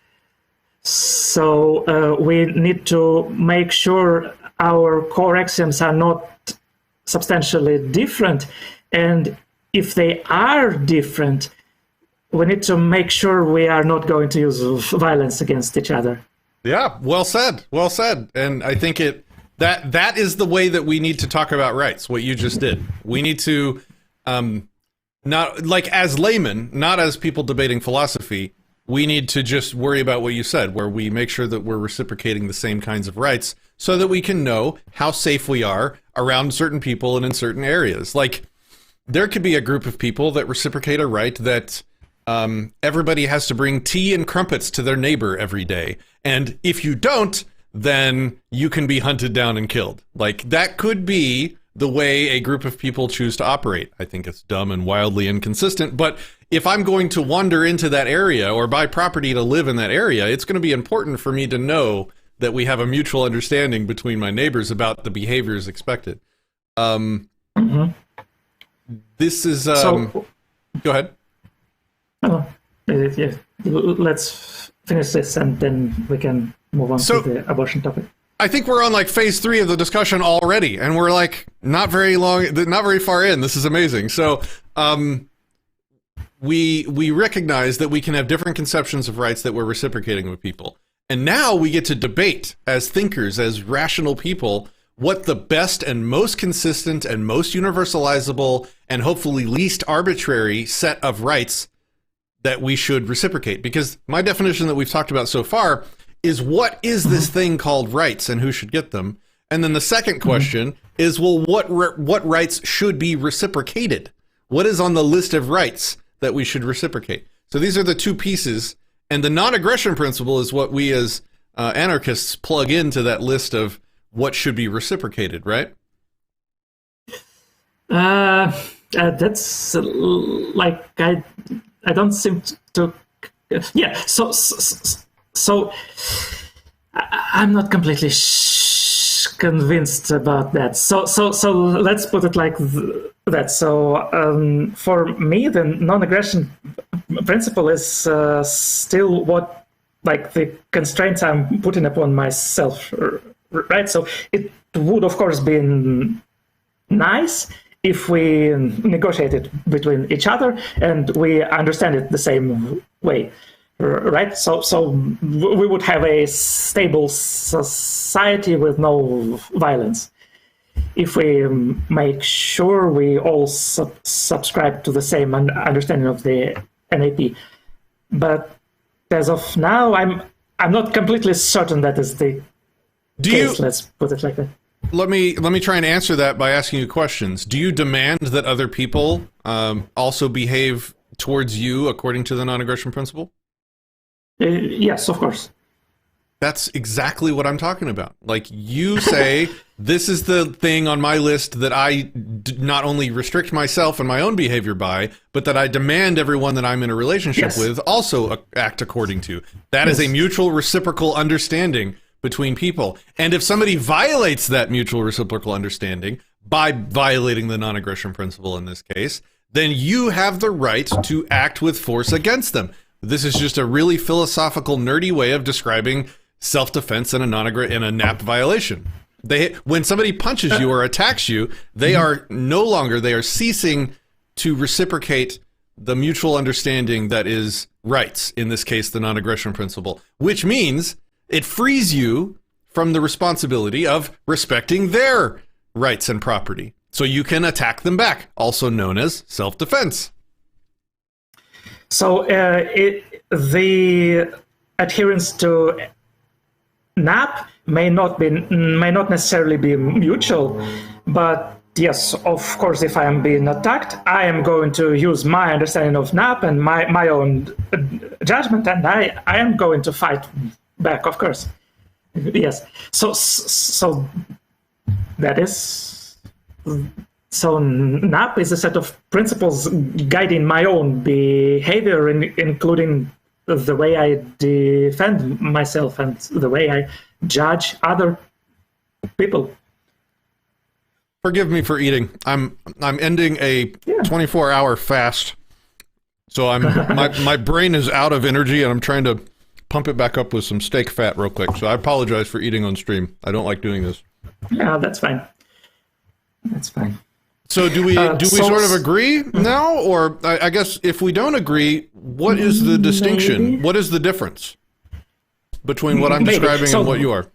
So we need to make sure our core axioms are not substantially different. And if they are different, we need to make sure we are not going to use violence against each other. Yeah, well said. Well said. And I think that is the way that we need to talk about rights, what you just did. We need to, not like as laymen, not as people debating philosophy, we need to just worry about what you said, where we make sure that we're reciprocating the same kinds of rights so that we can know how safe we are around certain people and in certain areas. Like, there could be a group of people that reciprocate a right that everybody has to bring tea and crumpets to their neighbor every day. And if you don't, then you can be hunted down and killed. Like, that could be the way a group of people choose to operate. I think it's dumb and wildly inconsistent, but if I'm going to wander into that area or buy property to live in that area, it's going to be important for me to know that we have a mutual understanding between my neighbors about the behaviors expected. This is... go ahead. Yeah. Let's finish this and then we can move on to the abortion topic. I think we're on like phase 3 of the discussion already, and we're like not very far in. This is amazing. So we recognize that we can have different conceptions of rights that we're reciprocating with people. And now we get to debate as thinkers, as rational people, what the best and most consistent and most universalizable and hopefully least arbitrary set of rights that we should reciprocate. Because my definition that we've talked about so far is, what is this thing called rights and who should get them? And then the second question is, well, what rights should be reciprocated? What is on the list of rights that we should reciprocate? So these are the two pieces, and the non-aggression principle is what we as anarchists plug into that list of what should be reciprocated, right? That's like I don't seem to. Yeah. So I'm not completely convinced about that. So let's put it like that. So for me, the non-aggression principle is still what, like, the constraints I'm putting upon myself, right? So it would, of course, be nice if we negotiate it between each other and we understand it the same way, right? So we would have a stable society with no violence if we make sure we all subscribe to the same understanding of the NAP. But as of now, I'm not completely certain that is the case. Let's put it like that. Let me try and answer that by asking you questions. Do you demand that other people also behave towards you according to the non-aggression principle? Yes, of course. That's exactly what I'm talking about. Like, you say, this is the thing on my list that I not only restrict myself and my own behavior by, but that I demand everyone that I'm in a relationship with also act according to. That is a mutual reciprocal understanding between people. And if somebody violates that mutual reciprocal understanding by violating the non-aggression principle in this case, then you have the right to act with force against them. This is just a really philosophical, nerdy way of describing self-defense and a NAP violation. When somebody punches you or attacks you, they are ceasing to reciprocate the mutual understanding that is rights, in this case, the non-aggression principle, which means it frees you from the responsibility of respecting their rights and property. So you can attack them back, also known as self-defense. So the adherence to NAP may not necessarily be mutual, but yes, of course, if I am being attacked, I am going to use my understanding of NAP and my own judgment, and I am going to fight back, of course. Yes. So that is. So NAP is a set of principles guiding my own behavior, including the way I defend myself and the way I judge other people. Forgive me for eating. I'm ending a 24-hour fast, so my brain is out of energy, and I'm trying to pump it back up with some steak fat real quick. So I apologize for eating on stream. I don't like doing this. Yeah, that's fine. That's fine. So do we sort of agree now, or I guess if we don't agree, what is the distinction? Maybe. What is the difference between what I'm describing and what you are?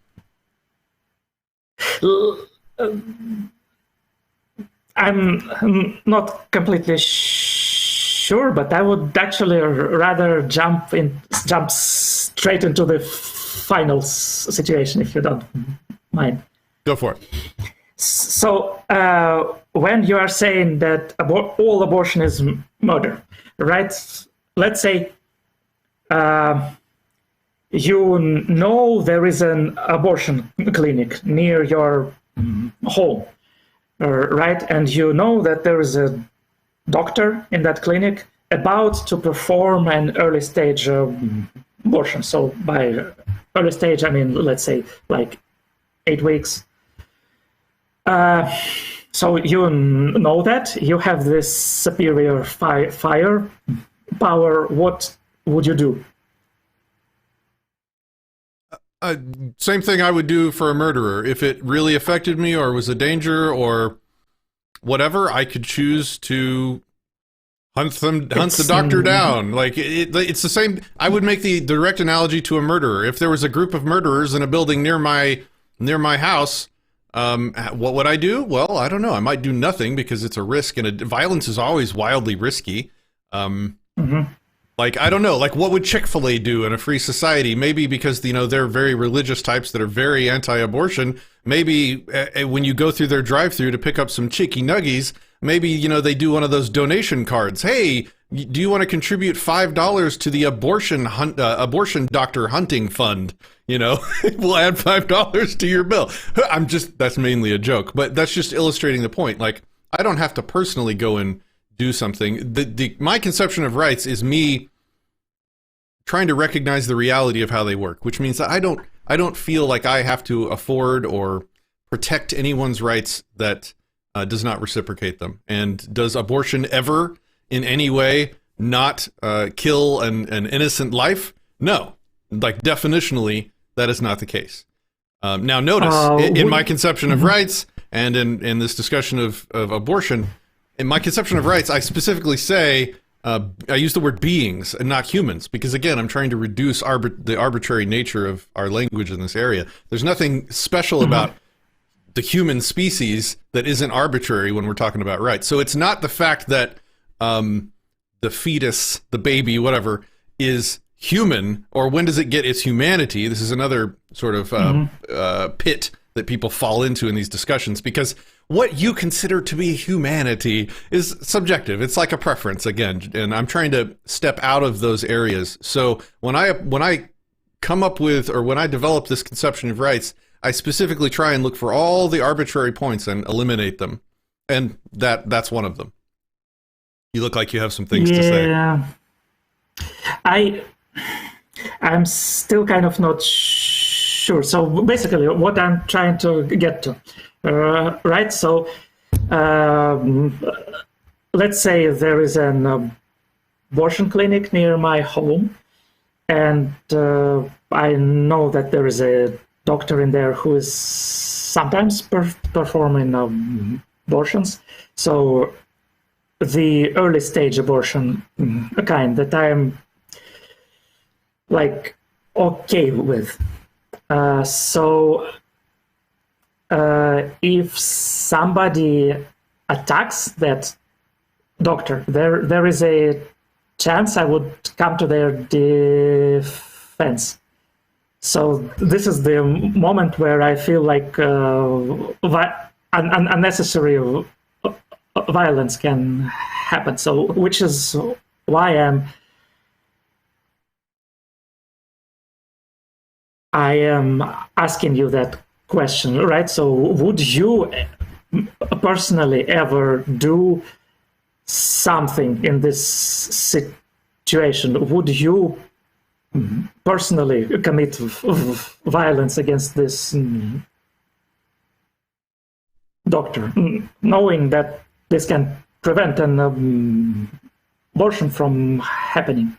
I'm not completely sure, but I would actually rather jump straight into the final situation, if you don't mind. Go for it. So when you are saying that all abortion is murder, right? Let's say you know there is an abortion clinic near your home, right? And you know that there is a doctor in that clinic about to perform an early stage abortion. So by early stage, I mean, let's say like 8 weeks. So you know that you have this superior fire power. What would you do? Same thing I would do for a murderer. If it really affected me or was a danger or whatever, I could choose to hunt the doctor down. Like it's the same. I would make the direct analogy to a murderer. If there was a group of murderers in a building near my house, what would I do? Well, I don't know. I might do nothing because it's a risk, and violence is always wildly risky. Like, I don't know, like what would Chick-fil-A do in a free society? Maybe because, they're very religious types that are very anti-abortion. Maybe when you go through their drive-thru to pick up some chicky nuggies, maybe, they do one of those donation cards. Hey, do you want to contribute $5 to the abortion doctor hunting fund? We'll add $5 to your bill. That's mainly a joke, but that's just illustrating the point. Like, I don't have to personally go and do something. My conception of rights is me trying to recognize the reality of how they work, which means that I don't feel like I have to afford or protect anyone's rights that does not reciprocate them. And does abortion ever in any way not kill an innocent life? No. Like, definitionally, that is not the case. Now, notice, in my conception of rights and in this discussion of abortion, in my conception of rights, I specifically say, I use the word beings and not humans, because, again, I'm trying to reduce the arbitrary nature of our language in this area. There's nothing special about the human species that isn't arbitrary when we're talking about rights. So it's not the fact that the fetus, the baby, whatever, is human, or when does it get its humanity? This is another sort of pit that people fall into in these discussions, because what you consider to be humanity is subjective. It's like a preference, again, and I'm trying to step out of those areas. So when I come up with, or when I develop this conception of rights, I specifically try and look for all the arbitrary points and eliminate them. And that's one of them. You look like you have some things to say. Yeah. I'm still kind of not sure. So basically, what I'm trying to get to, right? So let's say there is an abortion clinic near my home, and I know that there is a doctor in there who is sometimes performing abortions. So the early stage abortion kind that I'm like okay with. So if somebody attacks that doctor, there is a chance I would come to their defense. So this is the moment where I feel like unnecessary violence can happen. So, which is why I am asking you that question, right? So, would you personally ever do something in this situation? Would you personally commit violence against this doctor, knowing that this can prevent an abortion from happening?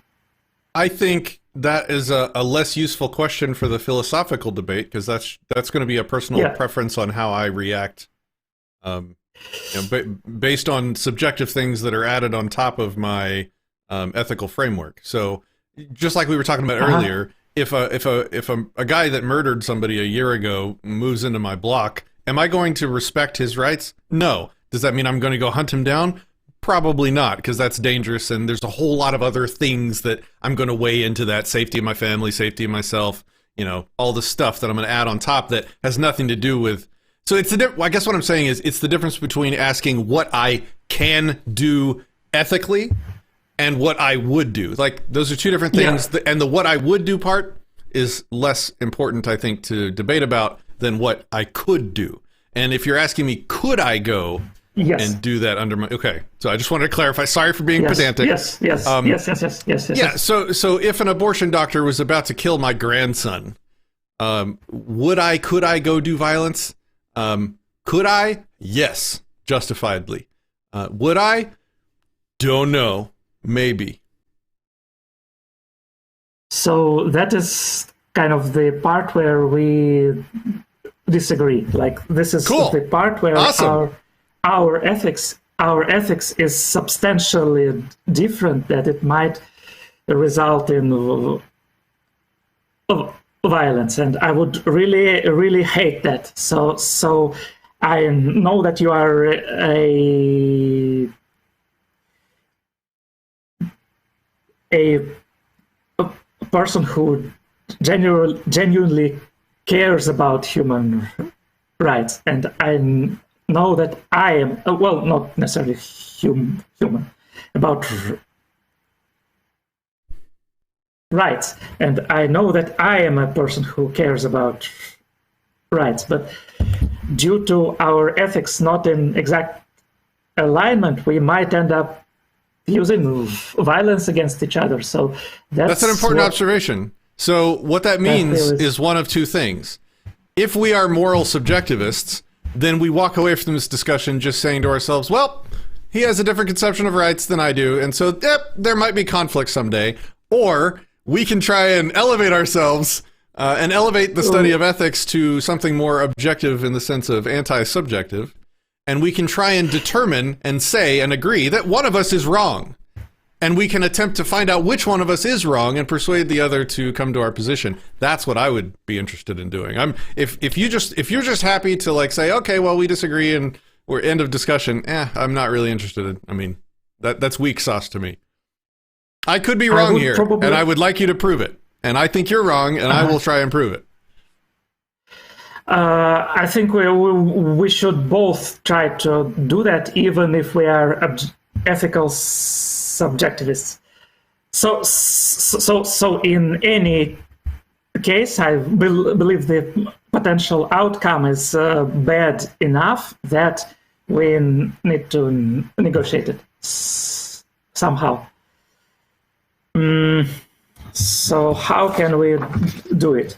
I think that is a less useful question for the philosophical debate, because that's going to be a personal preference on how I react, based on subjective things that are added on top of my ethical framework. So, just like we were talking about earlier, if a guy that murdered somebody a year ago moves into my block, am I going to respect his rights? No. Does that mean I'm going to go hunt him down? Probably not, because that's dangerous, and there's a whole lot of other things that I'm going to weigh into that: safety of my family, safety of myself, all the stuff that I'm going to add on top that has nothing to do with. So it's I guess what I'm saying is it's the difference between asking what I can do ethically and what I would do. Like, those are two different things, and the what I would do part is less important, I think, to debate about than what I could do. And if you're asking me, could I go and do that under my... Okay, so I just wanted to clarify. Sorry for being pedantic. Yes. Yeah, so if an abortion doctor was about to kill my grandson, could I go do violence? Could I? Yes, justifiably. Would I? Don't know. Maybe. So that is kind of the part where we disagree. Like, this is the part where our ethics is substantially different, that it might result in violence, and I would really hate that. So I know that you are a person who genuinely cares about human rights, and I know that I am, well, not necessarily human, about rights, and I know that I am a person who cares about rights, but due to our ethics not in exact alignment, we might end up using violence against each other. So that's an important observation. So what that means is one of two things. If we are moral subjectivists, then we walk away from this discussion just saying to ourselves, well, he has a different conception of rights than I do, and so there might be conflict someday. Or we can try and elevate ourselves and elevate the study of ethics to something more objective in the sense of anti-subjective. And we can try and determine and say and agree that one of us is wrong. And we can attempt to find out which one of us is wrong and persuade the other to come to our position. That's what I would be interested in doing. If you're just happy to like say, okay, well, we disagree and we're end of discussion, I'm not really interested in. I mean, that's weak sauce to me. I could be wrong here, and I would like you to prove it. And I think you're wrong, and I will try and prove it. I think we should both try to do that, even if we are ethical subjectivists. So in any case, I believe the potential outcome is bad enough that we need to negotiate it somehow. So how can we do it?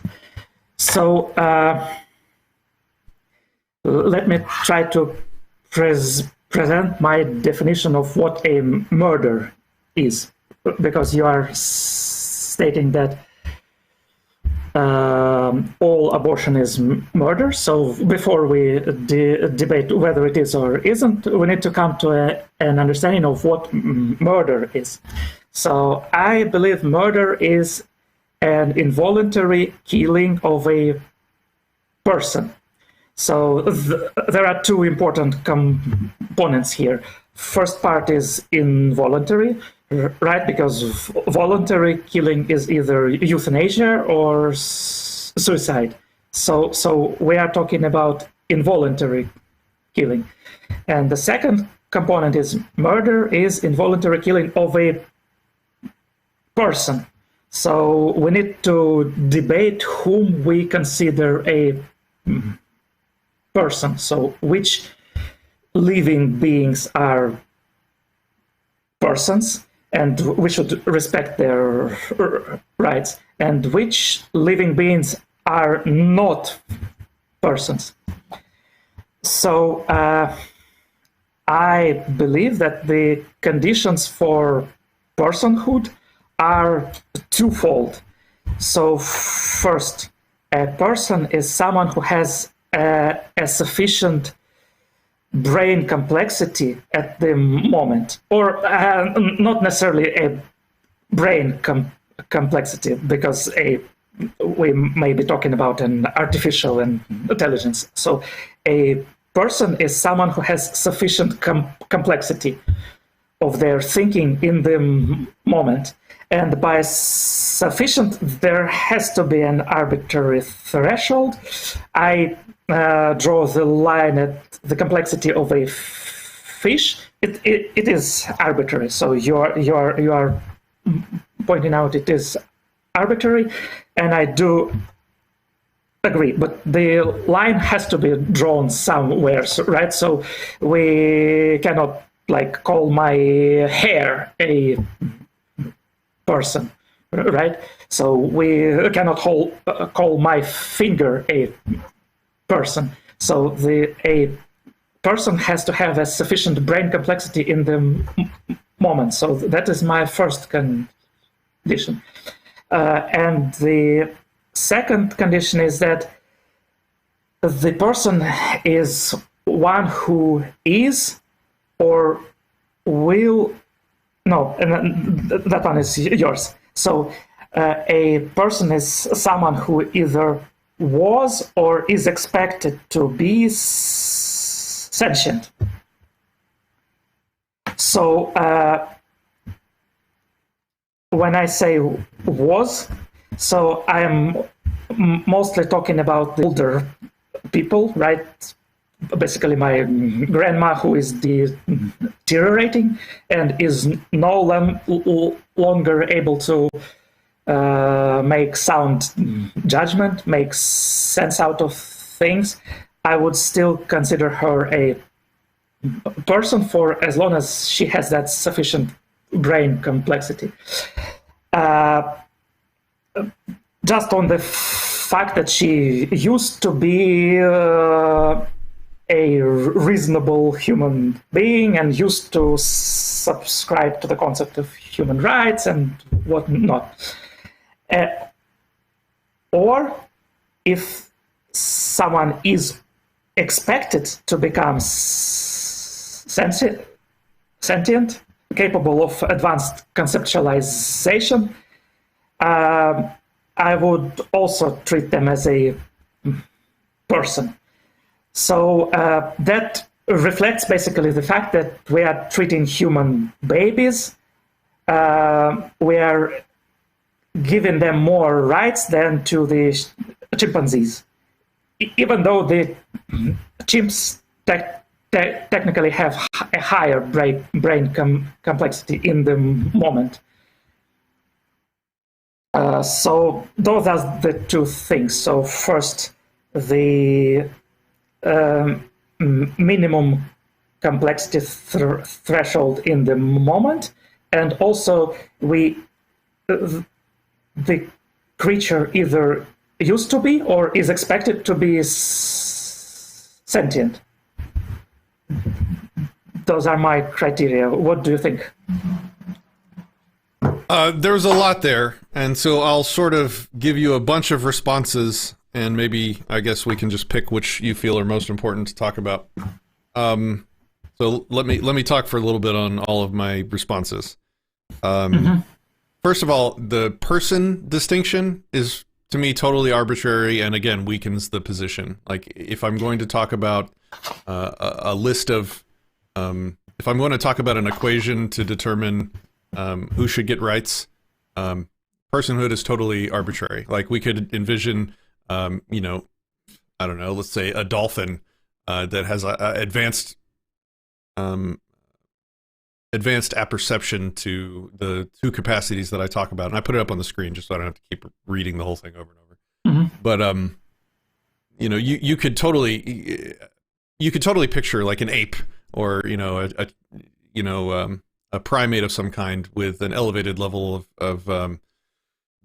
So let me try to present my definition of what a murder is, because you are stating that all abortion is murder. So before we debate whether it is or isn't, we need to come to an understanding of what murder is. So I believe murder is an involuntary killing of a person. So there are two important components here. First part is involuntary, right? Because voluntary killing is either euthanasia or suicide. So we are talking about involuntary killing. And the second component is murder is involuntary killing of a person. So we need to debate whom we consider a person. So which living beings are persons, and we should respect their rights, and which living beings are not persons. So I believe that the conditions for personhood are twofold. So first, a person is someone who has a sufficient brain complexity at the moment, or not necessarily a brain complexity, because we may be talking about an artificial intelligence. So a person is someone who has sufficient complexity of their thinking in the moment. And by sufficient, there has to be an arbitrary threshold. I draw the line at the complexity of a fish. It is arbitrary. So you are pointing out it is arbitrary, and I do agree. But the line has to be drawn somewhere, right? So we cannot call my hair a person, right? So we cannot call my finger a person. So a person has to have a sufficient brain complexity in the moment. So that is my first condition. And the second condition is that the person is one who is or will. No, that one is yours. So a person is someone who either was or is expected to be sentient. So when I say was, so I am mostly talking about the older people, right? Basically my grandma, who is deteriorating and is no longer able to make sound judgment, make sense out of things. I would still consider her a person for as long as she has that sufficient brain complexity. Just on the fact that she used to be a reasonable human being and used to subscribe to the concept of human rights and whatnot. Or if someone is expected to become sentient, capable of advanced conceptualization, I would also treat them as a person. So that reflects basically the fact that we are treating human babies, we are giving them more rights than to the chimpanzees, even though the chimps technically have a higher brain complexity in the moment. So those are the two things. So first, the minimum complexity threshold in the moment, and also the creature either used to be or is expected to be sentient. Those are my criteria. What do you think? There's a lot there, and so I'll sort of give you a bunch of responses, and maybe I guess we can just pick which you feel are most important to talk about. So let me talk for a little bit on all of my responses. First of all, the person distinction is, to me, totally arbitrary, and again, weakens the position. Like, if I'm going to talk about a list of, if I'm going to talk about an equation to determine who should get rights, personhood is totally arbitrary. Like, we could envision, you know, I don't know, let's say a dolphin that has advanced apperception to the two capacities that I talk about, and I put it up on the screen just so I don't have to keep reading the whole thing over and over. But you know, you could totally picture like an ape, or you know, a primate of some kind with an elevated level of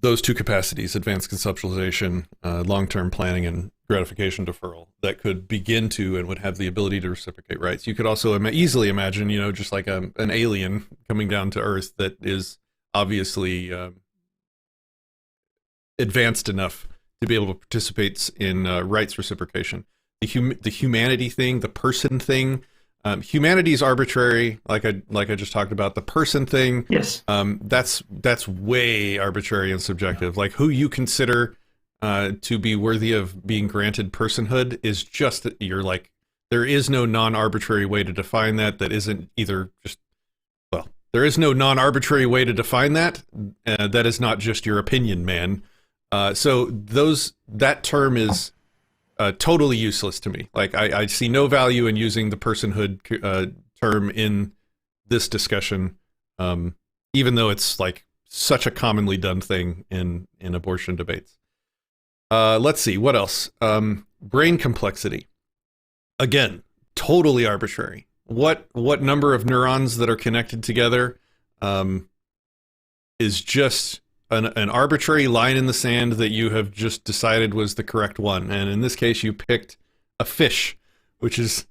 those two capacities: advanced conceptualization, long-term planning, and gratification deferral, that could begin to and would have the ability to reciprocate rights. You could also easily imagine, you know, just like an alien coming down to Earth that is obviously advanced enough to be able to participate in rights reciprocation. The humanity thing, the person thing, humanity is arbitrary, like I just talked about. The person thing, yes, that's way arbitrary and subjective. Like, who you consider to be worthy of being granted personhood is just that you're like, there is no non-arbitrary way to define that. That isn't either just, well, there is no non-arbitrary way to define that. That is not just your opinion, man. So that term is totally useless to me. Like, I see no value in using the personhood term in this discussion, even though it's like such a commonly done thing in abortion debates. Let's see, what else? Brain complexity. Again, totally arbitrary. What number of neurons that are connected together is just an arbitrary line in the sand that you have just decided was the correct one. And in this case, you picked a fish, which is,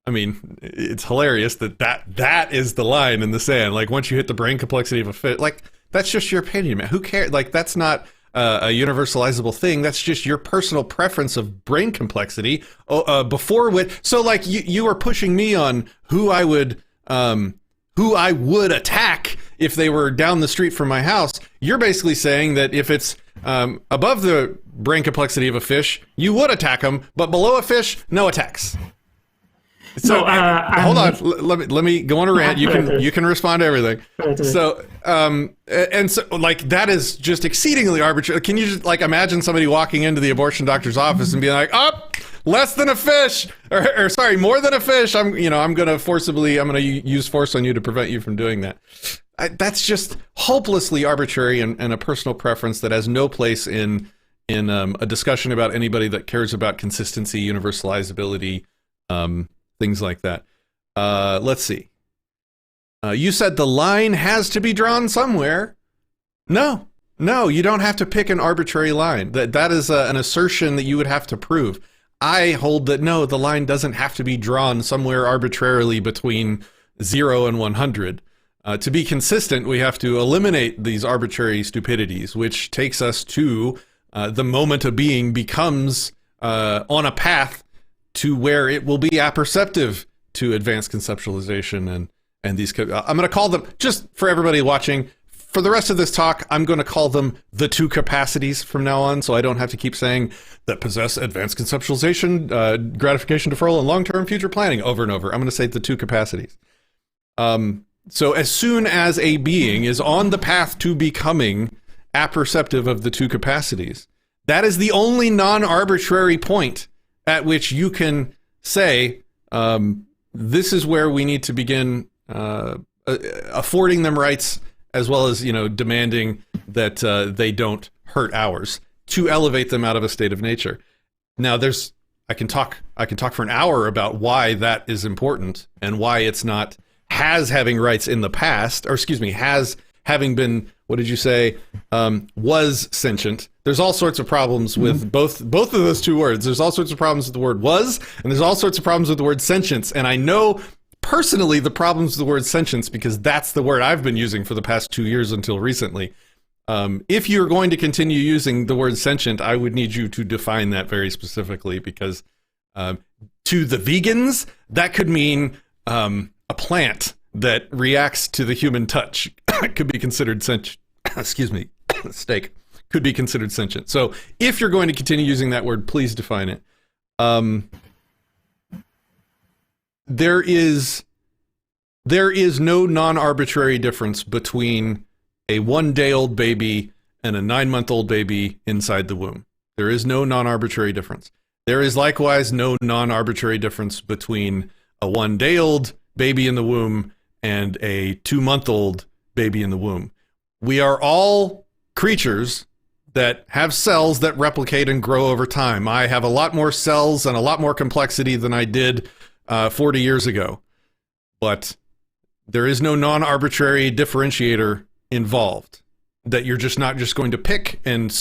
I mean, it's hilarious that is the line in the sand. Like, once you hit the brain complexity of a fish, like, that's just your opinion, man. Who cares? Like, that's not a universalizable thing. That's just your personal preference of brain complexity. So like, you are pushing me on who I would attack if they were down the street from my house. You're basically saying that if it's above the brain complexity of a fish, you would attack them, but below a fish, no attacks. So hold on, let me go on a rant. You can respond to everything. So and so, like, that is just exceedingly arbitrary. Can you just, like, imagine somebody walking into the abortion doctor's office and being like, "Oh, less than a fish, or sorry, more than a fish. I'm going to use force on you to prevent you from doing that." That's just hopelessly arbitrary and a personal preference that has no place in a discussion about anybody that cares about consistency, universalizability, things like that. Let's see. You said the line has to be drawn somewhere. No, you don't have to pick an arbitrary line. That is an assertion that you would have to prove. I hold that no, the line doesn't have to be drawn somewhere arbitrarily between 0 and 100. To be consistent, we have to eliminate these arbitrary stupidities, which takes us to the moment a being becomes on a path to where it will be apperceptive to advanced conceptualization and these. I'm going to call them, just for everybody watching, for the rest of this talk, I'm going to call them the two capacities from now on, so I don't have to keep saying that possess advanced conceptualization, gratification deferral, and long-term future planning over and over. I'm going to say the two capacities. So as soon as a being is on the path to becoming apperceptive of the two capacities, that is the only non-arbitrary point at which you can say, this is where we need to begin affording them rights as well as, demanding that they don't hurt ours to elevate them out of a state of nature. Now, I can talk for an hour about why that is important and why it's not has having rights in the past, or excuse me, has having been, what did you say, was sentient. There's all sorts of problems with both of those two words. There's all sorts of problems with the word was, and there's all sorts of problems with the word sentience. And I know personally the problems with the word sentience because that's the word I've been using for the past 2 years until recently. If you're going to continue using the word sentient, I would need you to define that very specifically, because to the vegans, that could mean a plant that reacts to the human touch could be considered sentient. Excuse me, steak could be considered sentient. So if you're going to continue using that word, please define it. There is no non-arbitrary difference between a 1-day-old baby and a 9-month-old baby inside the womb. There is no non-arbitrary difference. There is likewise no non-arbitrary difference between a 1-day-old baby in the womb and a 2-month-old baby in the womb. We are all creatures that have cells that replicate and grow over time. I have a lot more cells and a lot more complexity than I did 40 years ago. But there is no non-arbitrary differentiator involved that you're just not just going to pick and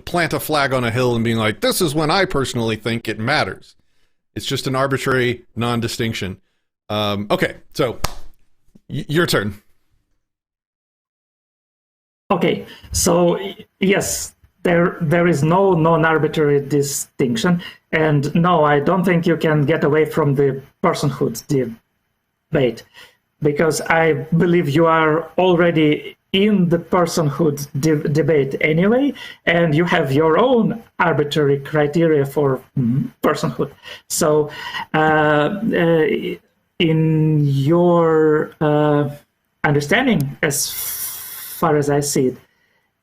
plant a flag on a hill and being like, this is when I personally think it matters. It's just an arbitrary non-distinction. Okay, so your turn. Okay, so yes, there is no non-arbitrary distinction, and no, I don't think you can get away from the personhood debate, because I believe you are already in the personhood debate anyway, and you have your own arbitrary criteria for personhood. So in your understanding, as far as I see it,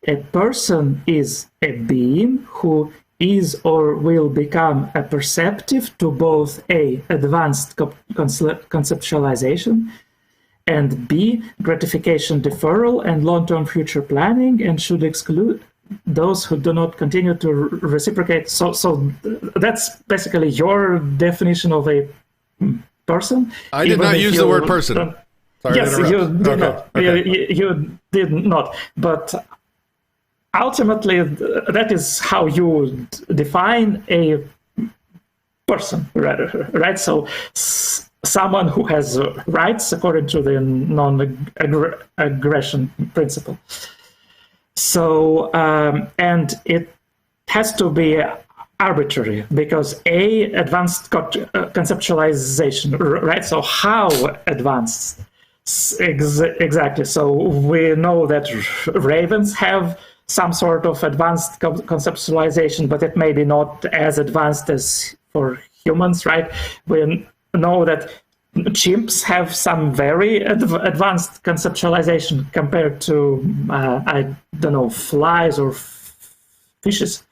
a person is a being who is or will become a perceptive to both A, advanced conceptualization, and B, gratification deferral and long-term future planning, and should exclude those who do not continue to reciprocate. So that's basically your definition of a person. I did not use the word person. Sorry, yes, you did not. Okay. You did not. But ultimately, that is how you define a person, right? So someone who has rights according to the non-aggression principle. So, and it has to be arbitrary, because A, advanced conceptualization, right? So how advanced? Exactly. So we know that ravens have some sort of advanced conceptualization, but it may be not as advanced as for humans, right? We know that chimps have some very advanced conceptualization compared to, I don't know, flies or fishes.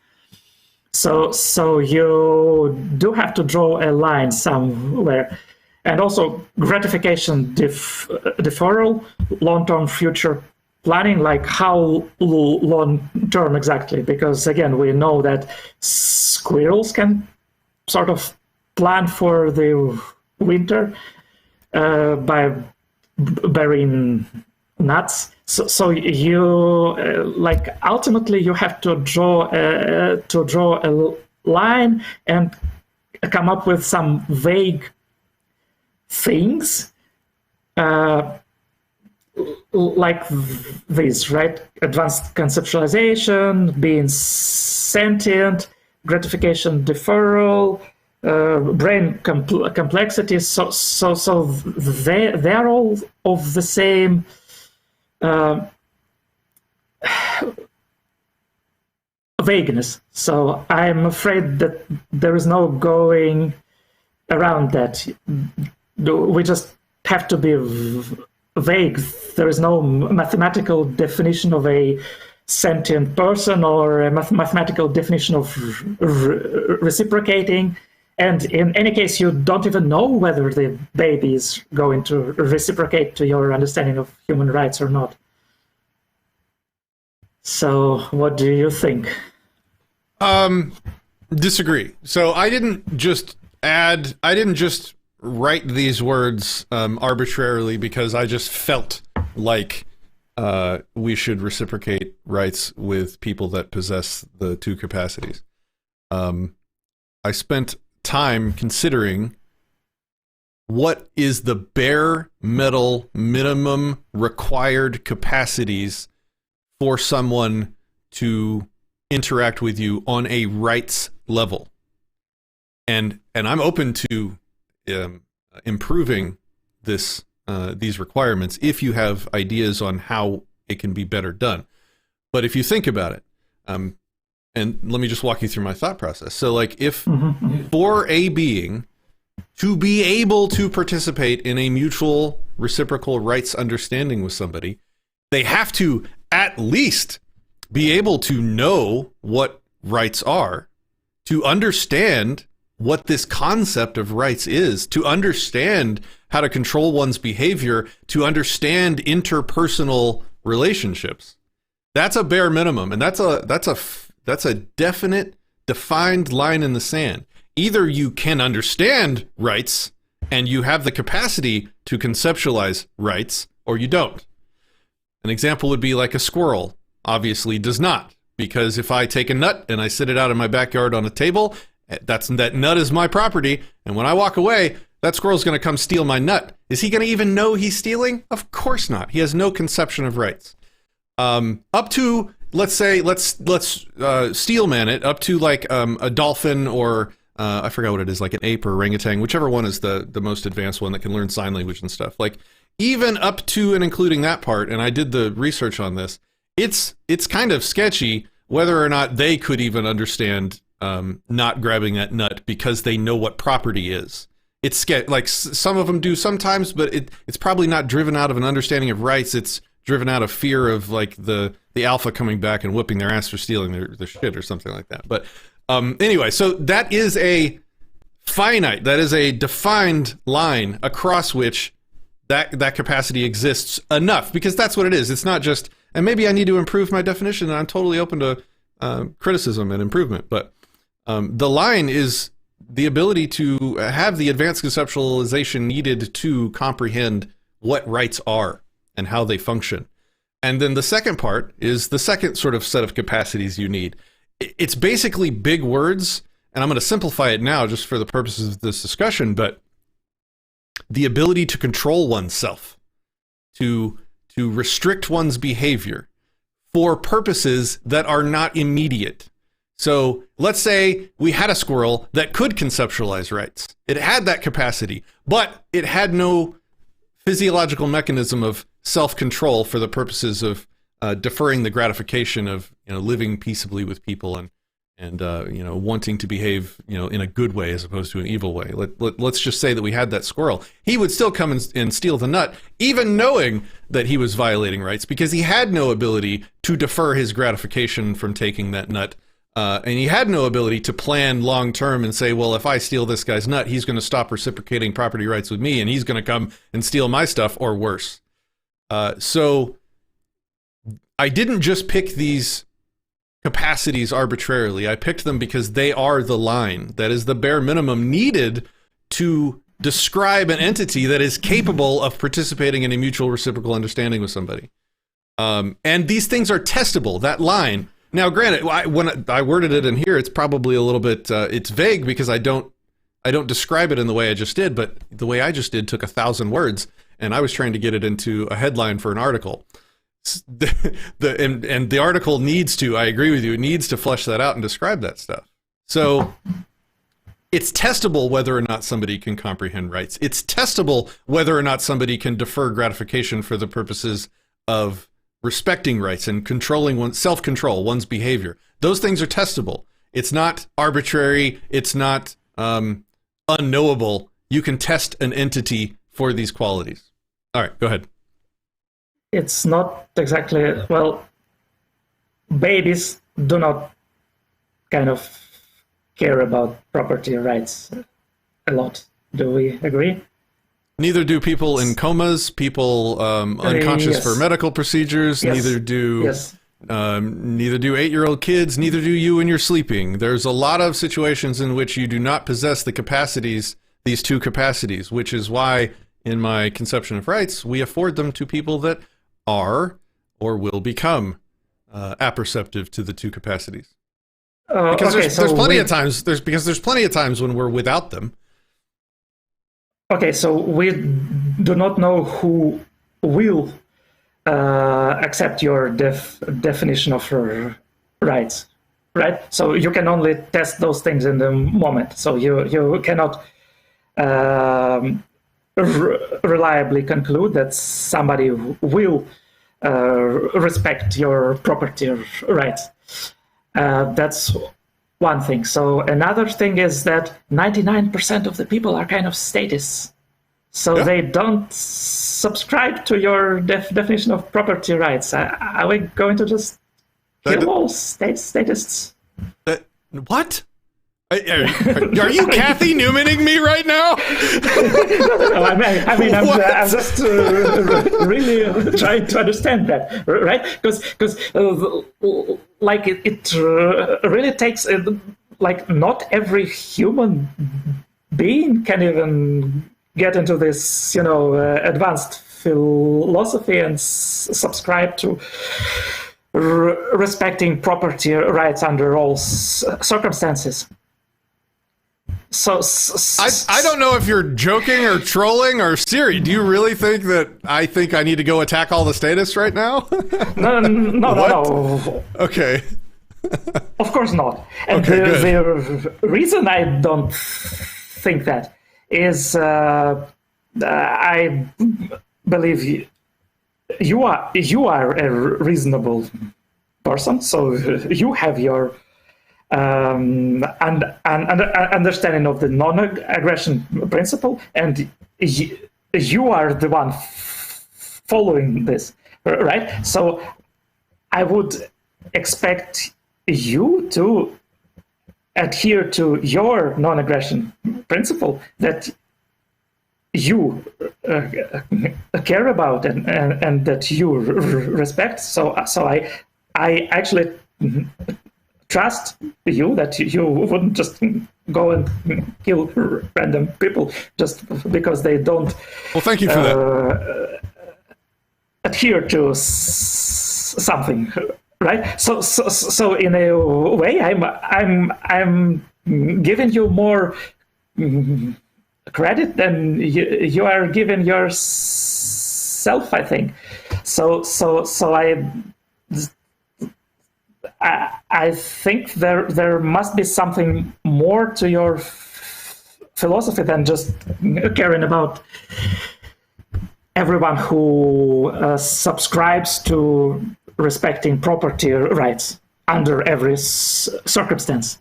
So you do have to draw a line somewhere. And also gratification deferral, long-term future planning, like how long-term exactly? Because again, we know that squirrels can sort of plan for the winter by burying nuts. So you like ultimately you have to draw a line and come up with some vague things like this, right? Advanced conceptualization, being sentient, gratification deferral, brain complexity. So they're all of the same vagueness. So I'm afraid that there is no going around that. We just have to be vague. There is no mathematical definition of a sentient person or a mathematical definition of reciprocating. And in any case, you don't even know whether the baby is going to reciprocate to your understanding of human rights or not. So, what do you think? Disagree. So I didn't just write these words arbitrarily because I just felt like we should reciprocate rights with people that possess the two capacities. I spent time considering what is the bare metal minimum required capacities for someone to interact with you on a rights level. And I'm open to improving these requirements if you have ideas on how it can be better done. But if you think about it, and let me just walk you through my thought process. So like if for a being to be able to participate in a mutual reciprocal rights understanding with somebody, they have to at least be able to know what rights are, to understand what this concept of rights is, to understand how to control one's behavior, to understand interpersonal relationships. That's a bare minimum, and that's a definite, defined line in the sand. Either you can understand rights and you have the capacity to conceptualize rights, or you don't. An example would be like a squirrel obviously does not, because if I take a nut and I sit it out in my backyard on a table, that nut is my property, and when I walk away, that squirrel's going to come steal my nut. Is he going to even know he's stealing? Of course not. He has no conception of rights. Up to, let's steelman it, up to like a dolphin or I forgot what it is, like an ape or orangutan, whichever one is the most advanced one that can learn sign language and stuff. Like even up to and including that part, and I did the research on this, it's kind of sketchy whether or not they could even understand not grabbing that nut because they know what property is. It's like some of them do sometimes, but it's probably not driven out of an understanding of rights. It's driven out of fear of like the alpha coming back and whipping their ass for stealing their shit or something like that. But anyway, so that is a finite, that is a defined line across which that capacity exists enough, because that's what it is. It's not just, and maybe I need to improve my definition, and I'm totally open to criticism and improvement, but the line is the ability to have the advanced conceptualization needed to comprehend what rights are and how they function. And then the second part is the second sort of set of capacities you need. It's basically big words, and I'm going to simplify it now just for the purposes of this discussion, but the ability to control oneself, to restrict one's behavior for purposes that are not immediate. So let's say we had a squirrel that could conceptualize rights. It had that capacity, but it had no physiological mechanism of self-control for the purposes of deferring the gratification of living peaceably with people and wanting to behave in a good way as opposed to an evil way. Let's just say that we had that squirrel. He would still come and steal the nut, even knowing that he was violating rights, because he had no ability to defer his gratification from taking that nut. And he had no ability to plan long term and say, well, if I steal this guy's nut, he's going to stop reciprocating property rights with me and he's going to come and steal my stuff, or worse. So I didn't just pick these capacities arbitrarily. I picked them because they are the line that is the bare minimum needed to describe an entity that is capable of participating in a mutual reciprocal understanding with somebody. And these things are testable, that line. Now, granted, when I worded it in here, it's probably a little bit, it's vague because I don't describe it in the way I just did, but the way I just did took 1,000 words, and I was trying to get it into a headline for an article. And the article needs to, I agree with you, it needs to flesh that out and describe that stuff. So it's testable whether or not somebody can comprehend rights. It's testable whether or not somebody can defer gratification for the purposes of respecting rights and controlling self-control, one's behavior. Those things are testable. It's not arbitrary. It's not unknowable. You can test an entity for these qualities. All right, go ahead. It's not exactly, well, babies do not kind of care about property rights a lot. Do we agree? Neither do people in comas, people unconscious yes. for medical procedures. Yes. Neither do Neither do 8-year-old kids, neither do you when you're sleeping. There's a lot of situations in which you do not possess the capacities, these two capacities, which is why, in my conception of rights, we afford them to people that are or will become apperceptive to the two capacities. Because there's plenty of times when we're without them. Okay, so we do not know who will accept your definition of rights, right? So you can only test those things in the moment. So you cannot reliably conclude that somebody will respect your property rights. That's one thing. So another thing is that 99% of the people are kind of statists. So they don't subscribe to your definition of property rights. Are we going to just kill all statists? What? Are you Kathy Newmaning me right now? No, I mean, I'm just really trying to understand that, right? Because like it really takes like not every human being can even get into this, advanced philosophy and subscribe to respecting property rights under all circumstances. So I don't know if you're joking or trolling or serious. Do you really think that I think I need to go attack all the statists right now? No. Okay. Of course not. And the reason I don't think that is I believe you are a reasonable person, so you have your understanding of the non-aggression principle, and you are the one following this, right? So I would expect you to adhere to your non-aggression principle that you care about and that you respect. So I actually trust you that you wouldn't just go and kill random people just because they don't. Well, thank you for that. Adhere to something, right? So in a way, I'm giving you more credit than you are giving yourself, I think. So I think there must be something more to your philosophy than just caring about everyone who subscribes to respecting property rights under every circumstance.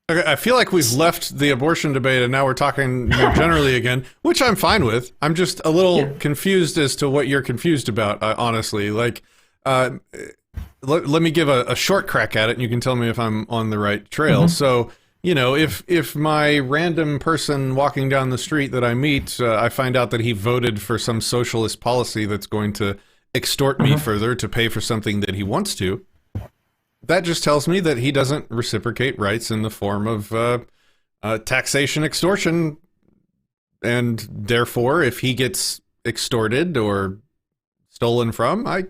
Okay, I feel like we've left the abortion debate and now we're talking more generally again, which I'm fine with. I'm just a little confused as to what you're confused about, honestly. Like, let me give a short crack at it and you can tell me if I'm on the right trail. So, if my random person walking down the street that I meet, I find out that he voted for some socialist policy that's going to extort me further to pay for something that he wants to, that just tells me that he doesn't reciprocate rights in the form of taxation extortion. And therefore, if he gets extorted or stolen from, I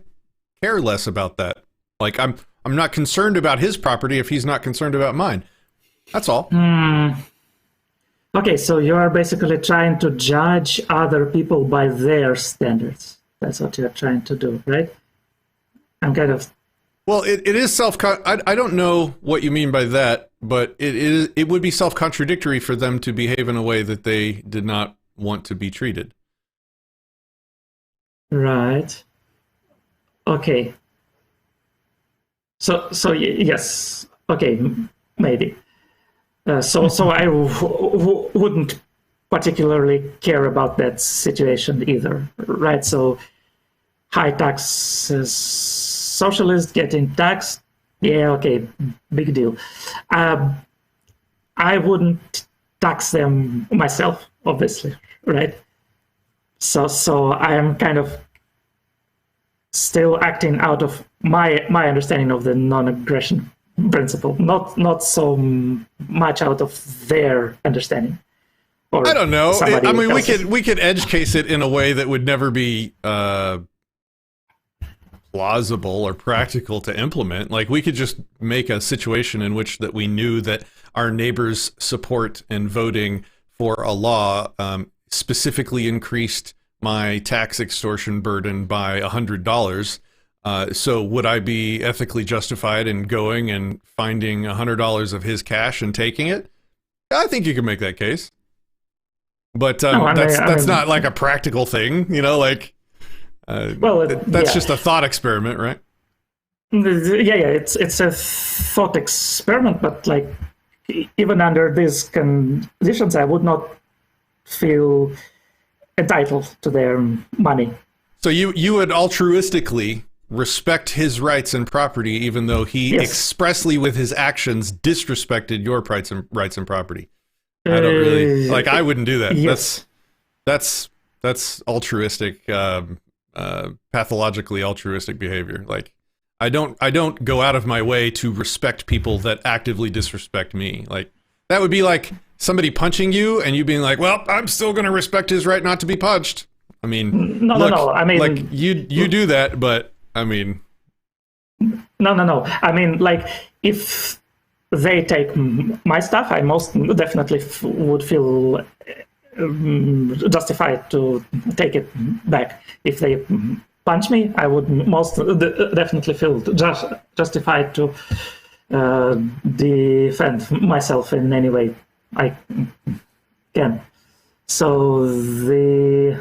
care less about that. Like, I'm not concerned about his property if he's not concerned about mine. That's all. Okay, so you are basically trying to judge other people by their standards. That's what you're trying to do, right? I'm kind of... Well, it is I don't know what you mean by that, but it would be self-contradictory for them to behave in a way that they did not want to be treated. Right. Okay. So yes. Okay, maybe. So I wouldn't particularly care about that situation either, right? So high taxes, socialists getting taxed, yeah, okay, big deal. I wouldn't tax them myself, obviously, right? So I am kind of still acting out of my understanding of the non-aggression principle, not so much out of their understanding. Or I don't know. I mean, else's. we could edge case it in a way that would never be plausible or practical to implement. Like, we could just make a situation in which that we knew that our neighbors' support and voting for a law specifically increased my tax extortion burden by $100. So would I be ethically justified in going and finding $100 of his cash and taking it? I think you can make that case. But that's not like a practical thing, you know, like, that's just a thought experiment, right? Yeah, it's a thought experiment, but like, even under these conditions, I would not feel entitled to their money. So you would altruistically respect his rights and property, even though he expressly, with his actions, disrespected your rights and property. I don't really like. I wouldn't do that. Yes. That's altruistic, pathologically altruistic behavior. Like, I don't go out of my way to respect people that actively disrespect me. Like, that would be like somebody punching you and you being like, well, I'm still going to respect his right not to be punched. I mean, no. I mean, like, you do that, but I mean, no. I mean, like, if they take my stuff, I most definitely would feel justified to take it back. If they punch me, I would most definitely feel justified to defend myself in any way I can. So the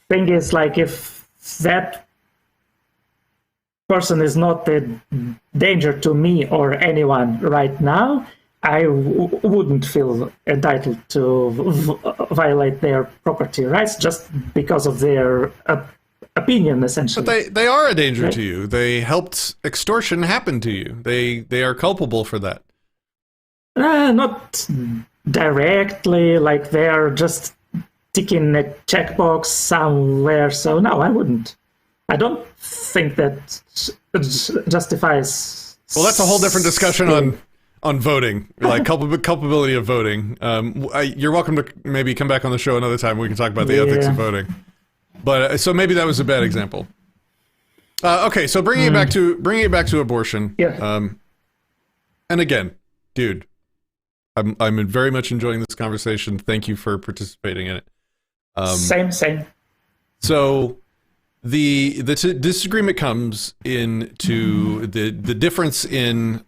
thing is, like, if that person is not a danger to me or anyone right now, I wouldn't feel entitled to violate their property rights just because of their opinion, essentially. But they are a danger to you. They helped extortion happen to you. They are culpable for that. Not directly, like they are just ticking a checkbox somewhere. So no, I wouldn't. I don't think that justifies. Well, that's a whole different discussion on voting, like culpability of voting. You're welcome to maybe come back on the show another time. We can talk about the ethics of voting. But so maybe that was a bad example. Okay, so bringing it back to abortion. Yeah. And again, dude, I'm very much enjoying this conversation. Thank you for participating in it. Same. So the disagreement comes into the difference in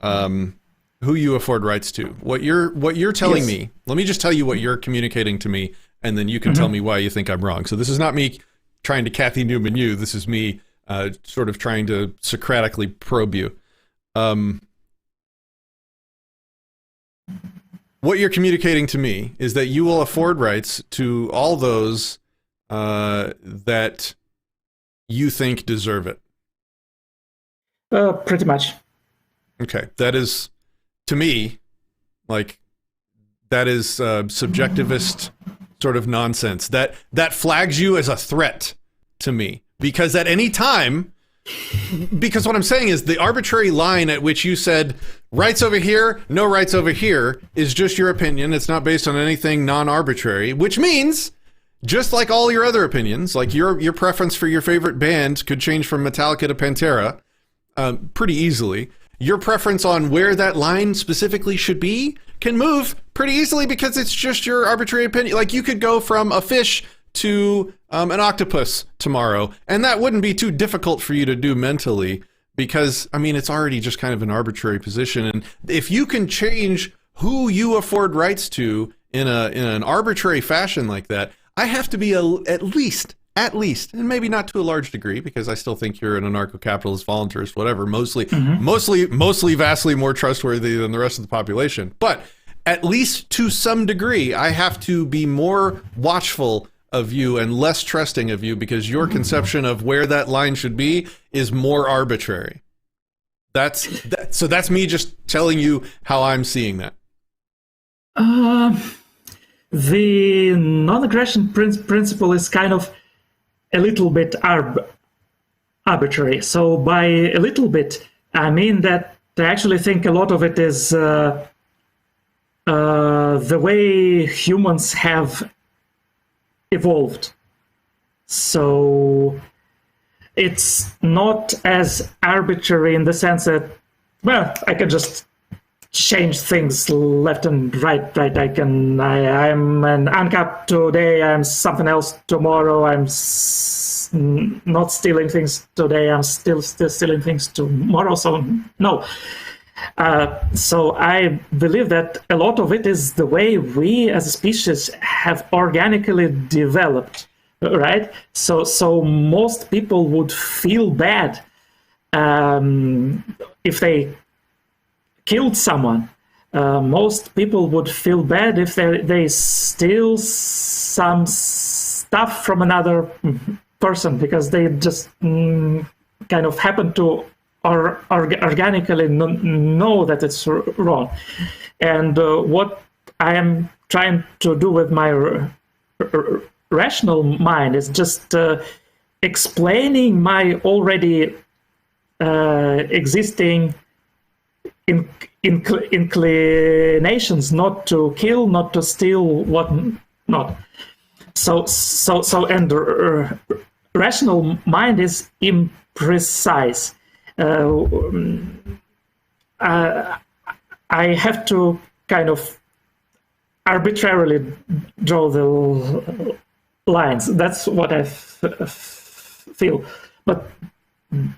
who you afford rights to. What you're telling me. Let me just tell you what you're communicating to me, and then you can tell me why you think I'm wrong. So this is not me trying to Kathy Newman you. This is me sort of trying to Socratically probe you. What you're communicating to me is that you will afford rights to all those that you think deserve it. Pretty much. Okay, that is, to me, like, that is subjectivist sort of nonsense. That flags you as a threat to me, because at any time, because what I'm saying is the arbitrary line at which you said rights over here, no rights over here, is just your opinion. It's not based on anything non-arbitrary, which means, just like all your other opinions, like your preference for your favorite band could change from Metallica to Pantera pretty easily. Your preference on where that line specifically should be can move pretty easily because it's just your arbitrary opinion. Like, you could go from a fish to an octopus tomorrow, and that wouldn't be too difficult for you to do mentally because, I mean, it's already just kind of an arbitrary position. And if you can change who you afford rights to in an arbitrary fashion like that, I have to be at least, and maybe not to a large degree, because I still think you're an anarcho-capitalist, voluntarist, whatever, mostly vastly more trustworthy than the rest of the population. But at least to some degree, I have to be more watchful of you and less trusting of you because your conception of where that line should be is more arbitrary. So that's me just telling you how I'm seeing that. The non-aggression principle is kind of a little bit arbitrary. So by a little bit, I mean that I actually think a lot of it is the way humans have evolved. So it's not as arbitrary in the sense that, well, I can just change things left and right. I'm an ANCAP today, I'm something else tomorrow, I'm not stealing things today, I'm still stealing things tomorrow. So no. So I believe that a lot of it is the way we as a species have organically developed, right? So most people would feel bad if they killed someone. Most people would feel bad if they steal some stuff from another person because they just kind of happen to organically know that it's wrong. And what I am trying to do with my rational mind is just explaining my already existing inclinations not to kill, not to steal, what not. So rational mind is imprecise. I have to kind of arbitrarily draw the lines. That's what I feel. But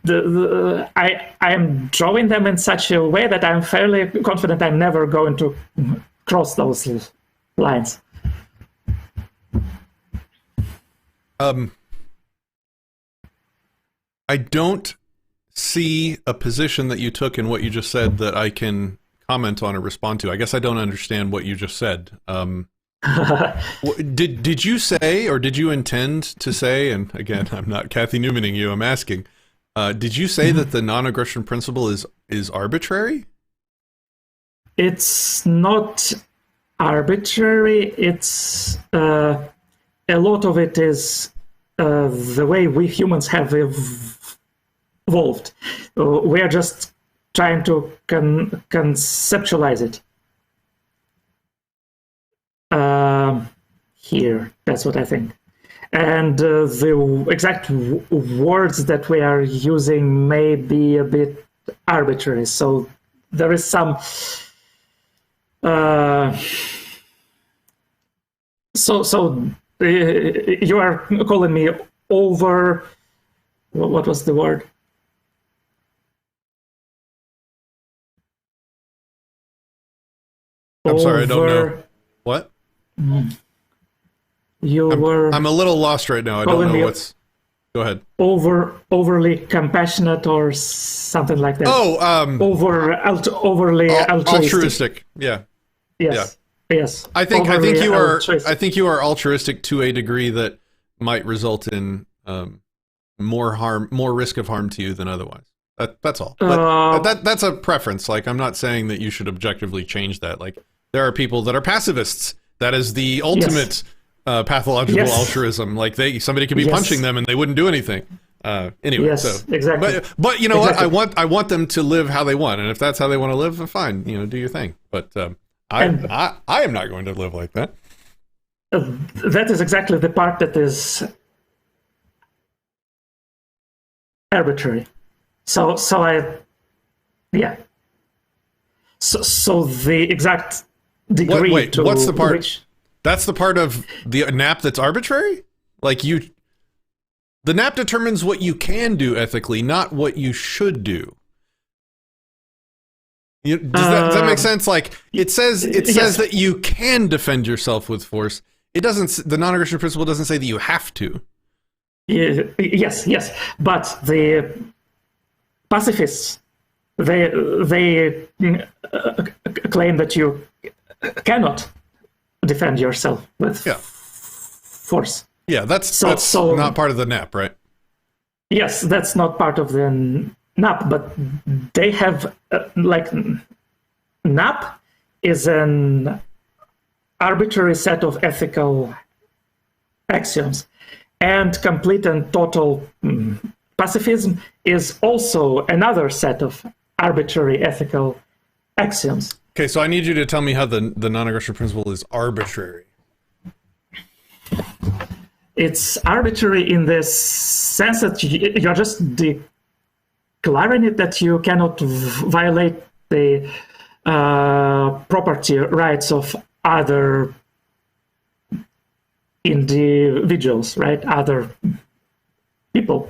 I am drawing them in such a way that I'm fairly confident I'm never going to cross those lines. I don't see a position that you took in what you just said that I can comment on or respond to. I guess I don't understand what you just said. Did you say, or did you intend to say, and again, I'm not Kathy Newmaning you, I'm asking, did you say that the non-aggression principle is arbitrary? It's not arbitrary. It's a lot of it is the way we humans have evolved. We are just trying to conceptualize it. Here, that's what I think. And the exact words that we are using may be a bit arbitrary. So there is some... you are calling me over... What was the word? I'm sorry, I don't know. What? I'm a little lost right now. I don't know what's... Go ahead. Overly compassionate or something like that. Oh, overly altruistic. Yeah. Yes. Yeah. Yes. I think you are altruistic to a degree that might result in more risk of harm to you than otherwise. That's all. But that's a preference. Like, I'm not saying that you should objectively change that. Like, there are people that are pacifists. That is the ultimate pathological altruism. Like, somebody could be punching them and they wouldn't do anything. Anyway, yes, exactly. But you know what? I want them to live how they want, and if that's how they want to live, fine. Do your thing. But I am not going to live like that. That is exactly the part that is arbitrary. So the exact degree. Wait, what's the part? That's the part of the NAP that's arbitrary? Like, the NAP determines what you can do ethically, not what you should do. Does that make sense? Like, it says that you can defend yourself with force. It doesn't. The non-aggression principle doesn't say that you have to. Yes. But the pacifists, they claim that you cannot defend yourself with force. Yeah, that's not part of the NAP, right? Yes, that's not part of the NAP, but they have NAP is an arbitrary set of ethical axioms, and complete and total pacifism is also another set of arbitrary ethical axioms. Okay, so I need you to tell me how the non-aggression principle is arbitrary. It's arbitrary in the sense that you're just declaring it that you cannot violate the property rights of other individuals, right? Other people.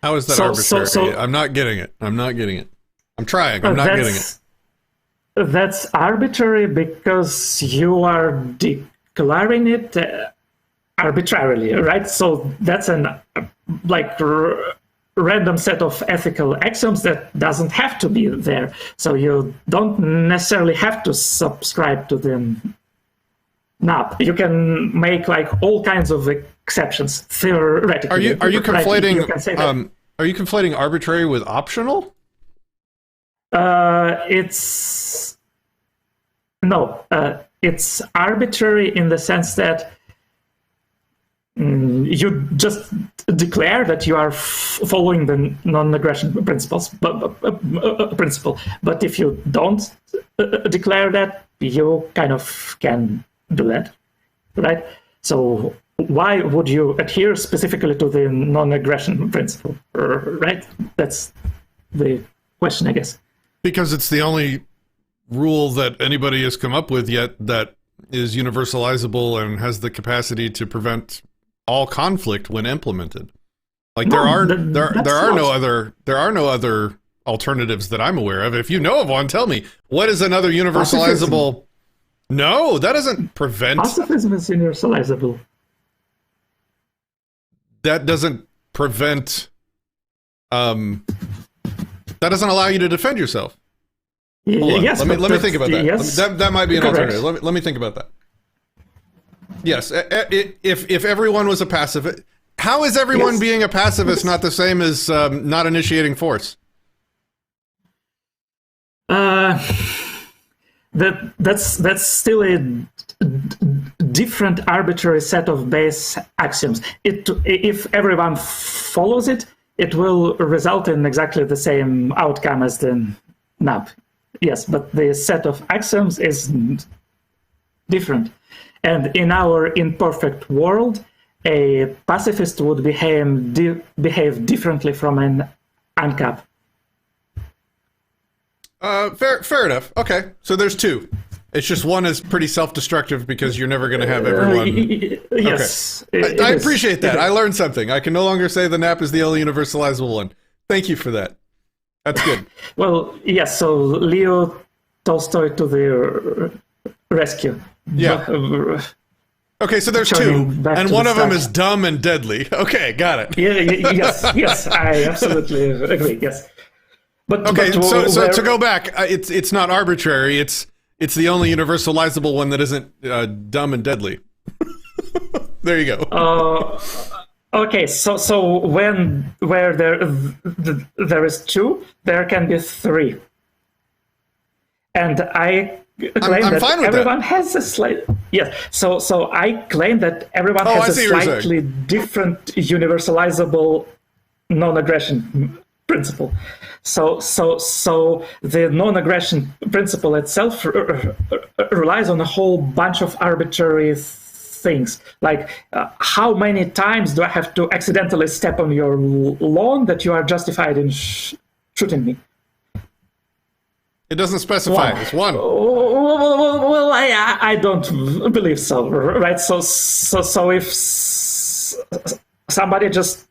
How is that arbitrary? I'm not getting it. I'm trying. I'm not getting it. That's arbitrary because you are declaring it arbitrarily, right? So that's an random set of ethical axioms that doesn't have to be there. So you don't necessarily have to subscribe to them. Now you can make like all kinds of exceptions theoretically. Are you conflating? You can say that. Are you conflating arbitrary with optional? It's arbitrary in the sense that you just declare that you are following the non-aggression principle. But if you don't declare that, you kind of can do that, right? So why would you adhere specifically to the non-aggression principle, right? That's the question, I guess. Because it's the only rule that anybody has come up with yet that is universalizable and has the capacity to prevent all conflict when implemented. Like there are no other alternatives that I'm aware of. If you know of one, tell me. What is another universalizable? Pacifism. No, that doesn't prevent. Pacifism is universalizable. That doesn't prevent. That doesn't allow you to defend yourself. Yes, let me think about that. Yes, that might be an correct. alternative. Let me think about that. Yes, if everyone was a pacifist, how is everyone being a pacifist not the same as not initiating force? That's still a different arbitrary set of base axioms. If everyone follows it, it will result in exactly the same outcome as the NAP. Yes, but the set of axioms is different. And in our imperfect world, a pacifist would behave differently from an ANCAP. Fair enough. Okay, so there's two. It's just one is pretty self-destructive because you're never going to have everyone. Yes. Okay. I appreciate that. I learned something. I can no longer say the NAP is the only universalizable one. Thank you for that. That's good. Well, yes, so Leo Tolstoy to the rescue. Yeah. Okay, so there's two, and one of them is dumb and deadly. Okay, got it. Yes, I absolutely agree, yes. But okay, so to go back, it's not arbitrary, it's the only universalizable one that isn't dumb and deadly. There you go. Okay, so where there is two, there can be three, and I claim that everyone has a slight So I claim that everyone has a slightly different universalizable non-aggression principle. So the non-aggression principle itself relies on a whole bunch of arbitrary things, like how many times do I have to accidentally step on your lawn that you are justified in shooting me? It doesn't specify. It's one. Well, I don't believe so, right? So if somebody just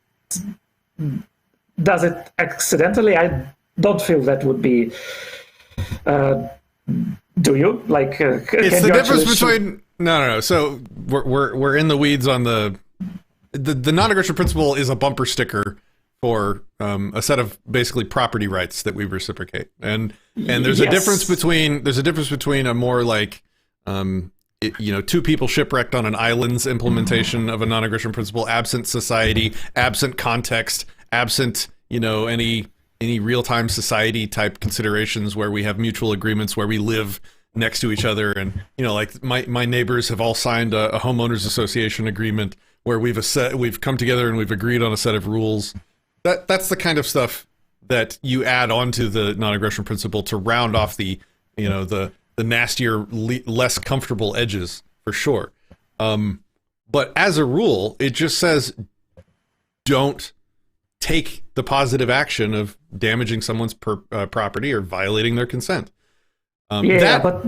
does it accidentally, I don't feel that would be. Do you like? It's the difference between. No. So we're in the weeds on the non-aggression principle is a bumper sticker for a set of basically property rights that we reciprocate, and there's a difference between a more like two people shipwrecked on an island's implementation of a non-aggression principle, absent society, absent context, absent any real-time society type considerations where we have mutual agreements where we live next to each other, and like my neighbors have all signed a homeowners association agreement where we've come together and we've agreed on a set of rules. That's the kind of stuff that you add onto the non-aggression principle to round off the, the nastier, less comfortable edges, for sure. But as a rule, it just says don't take the positive action of damaging someone's property or violating their consent. But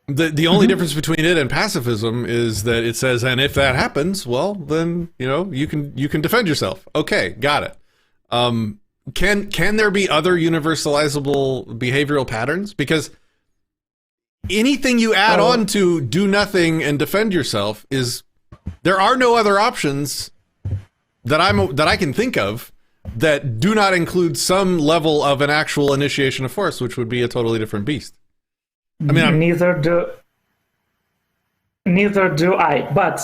the only difference between it and pacifism is that it says, and if that happens, well, then you can defend yourself. Okay, got it. Can there be other universalizable behavioral patterns? Because anything you add on to do nothing and defend yourself there are no other options that I can think of that do not include some level of an actual initiation of force, which would be a totally different beast. I mean, neither do I. But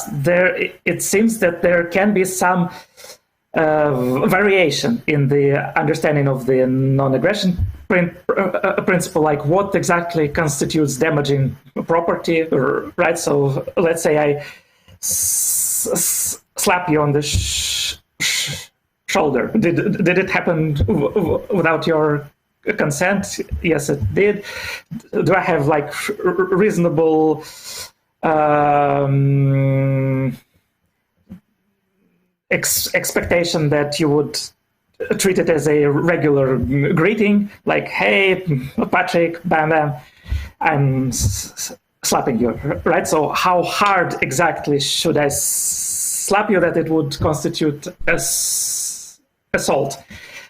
it seems that there can be some variation in the understanding of the non-aggression principle, like what exactly constitutes damaging property, right? So let's say I slap you on the shoulder. Did it happen without your consent? Yes, it did. Do I have like reasonable expectation that you would treat it as a regular greeting, like, hey, Patrick, bam, bam, I'm slapping you, right? So how hard exactly should I slap you that it would constitute assault?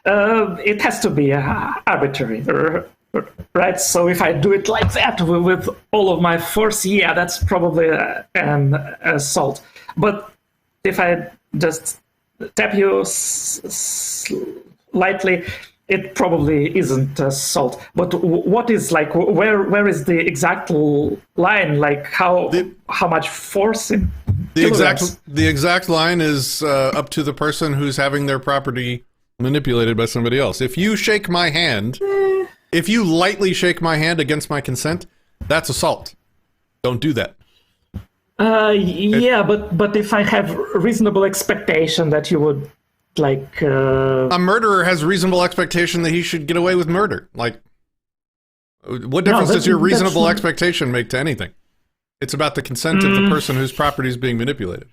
It has to be arbitrary, right? So if I do it like that with all of my force, yeah, that's probably an assault. But if I just tap you lightly, it probably isn't assault. But what is like? Where is the exact line? Like how much force in kilograms? The exact line is up to the person who's having their property manipulated by somebody else. If you shake my hand, if you lightly shake my hand against my consent, that's assault. Don't do that. But if I have reasonable expectation that you would like a murderer has reasonable expectation that he should get away with murder. Like, what difference does your reasonable expectation make to anything? It's about the consent of the person whose property is being manipulated.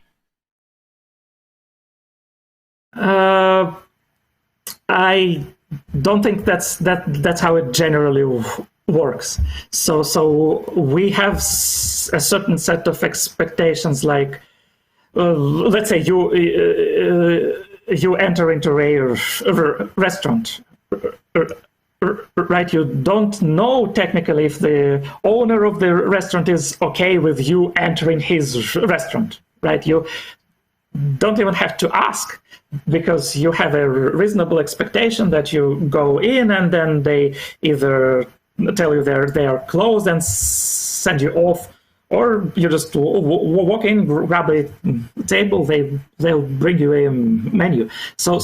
I don't think that's how it generally works. So we have a certain set of expectations, like let's say you enter into a restaurant, right? You don't know technically if the owner of the restaurant is okay with you entering his restaurant, right? You don't even have to ask, because you have a reasonable expectation that you go in and then they either tell you they are closed and send you off, or you just walk in, grab a table, they'll bring you a menu. So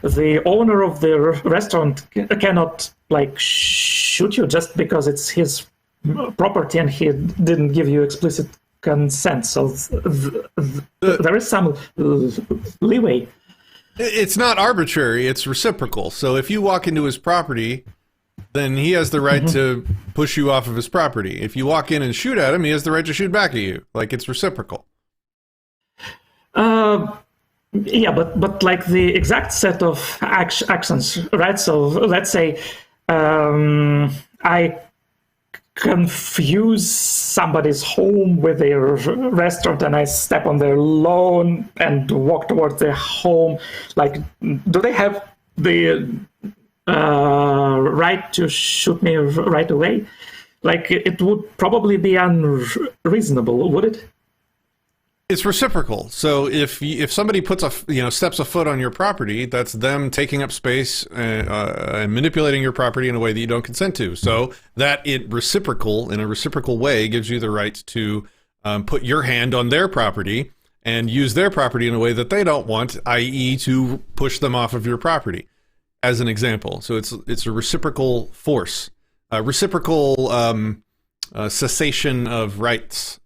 the owner of the restaurant cannot like shoot you just because it's his property and he didn't give you explicit consent. So there is some leeway. It's not arbitrary, it's reciprocal. So if you walk into his property, then he has the right to push you off of his property. If you walk in and shoot at him, he has the right to shoot back at you. Like, it's reciprocal. Yeah, but like the exact set of actions, right? So let's say I confuse somebody's home with their restaurant and I step on their lawn and walk towards their home. Like, do they have the right to shoot me right away? Like, it would probably be unreasonable, would it? It's reciprocal. So if somebody steps a foot on your property, that's them taking up space and manipulating your property in a way that you don't consent to. So that in a reciprocal way, gives you the right to put your hand on their property and use their property in a way that they don't want, i.e., to push them off of your property, as an example. So it's a reciprocal force, a reciprocal cessation of rights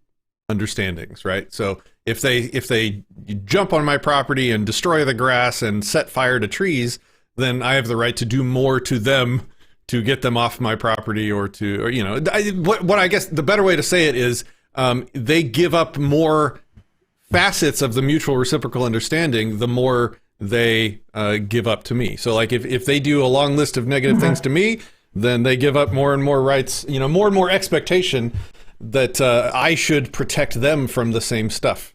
understandings, right? So if they jump on my property and destroy the grass and set fire to trees, then I have the right to do more to them to get them off my property, or what I guess the better way to say it is, they give up more facets of the mutual reciprocal understanding the more they give up to me. So like if they do a long list of negative things to me, then they give up more and more rights, more and more expectation that I should protect them from the same stuff.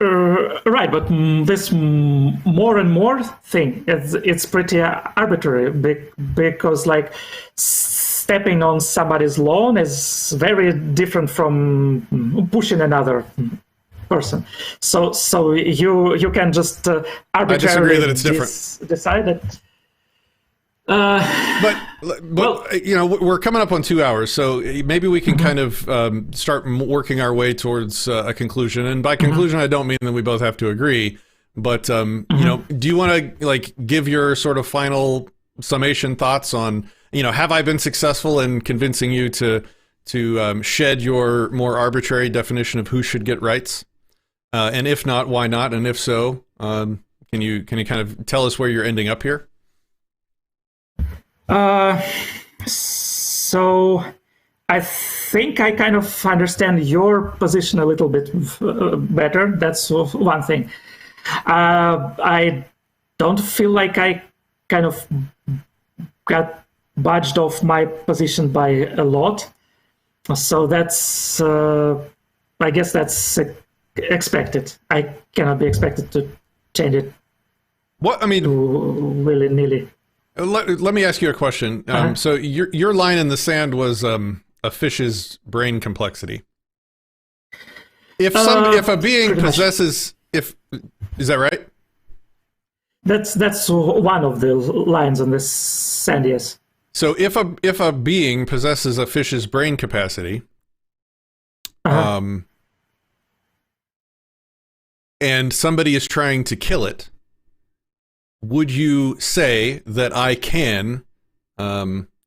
Right, but this more and more thing, it's pretty arbitrary, because like stepping on somebody's lawn is very different from pushing another person. So you can just arbitrarily I disagree that it's different. Decide that. But well, we're coming up on 2 hours, so maybe we can kind of start working our way towards a conclusion. And by conclusion, I don't mean that we both have to agree, but do you want to give your sort of final summation thoughts on, have I been successful in convincing you to shed your more arbitrary definition of who should get rights? And if not, why not? And if so, can you kind of tell us where you're ending up here? So I think I kind of understand your position a little bit better. That's one thing. I don't feel like I kind of got budged off my position by a lot. So that's, I guess that's expected. I cannot be expected to change it. What I mean, willy-nilly. Let me ask you a question. So your line in the sand was a fish's brain complexity. If a being possesses, is that right? That's one of the lines on this sand, yes. So if a being possesses a fish's brain capacity, and somebody is trying to kill it, would you say that I can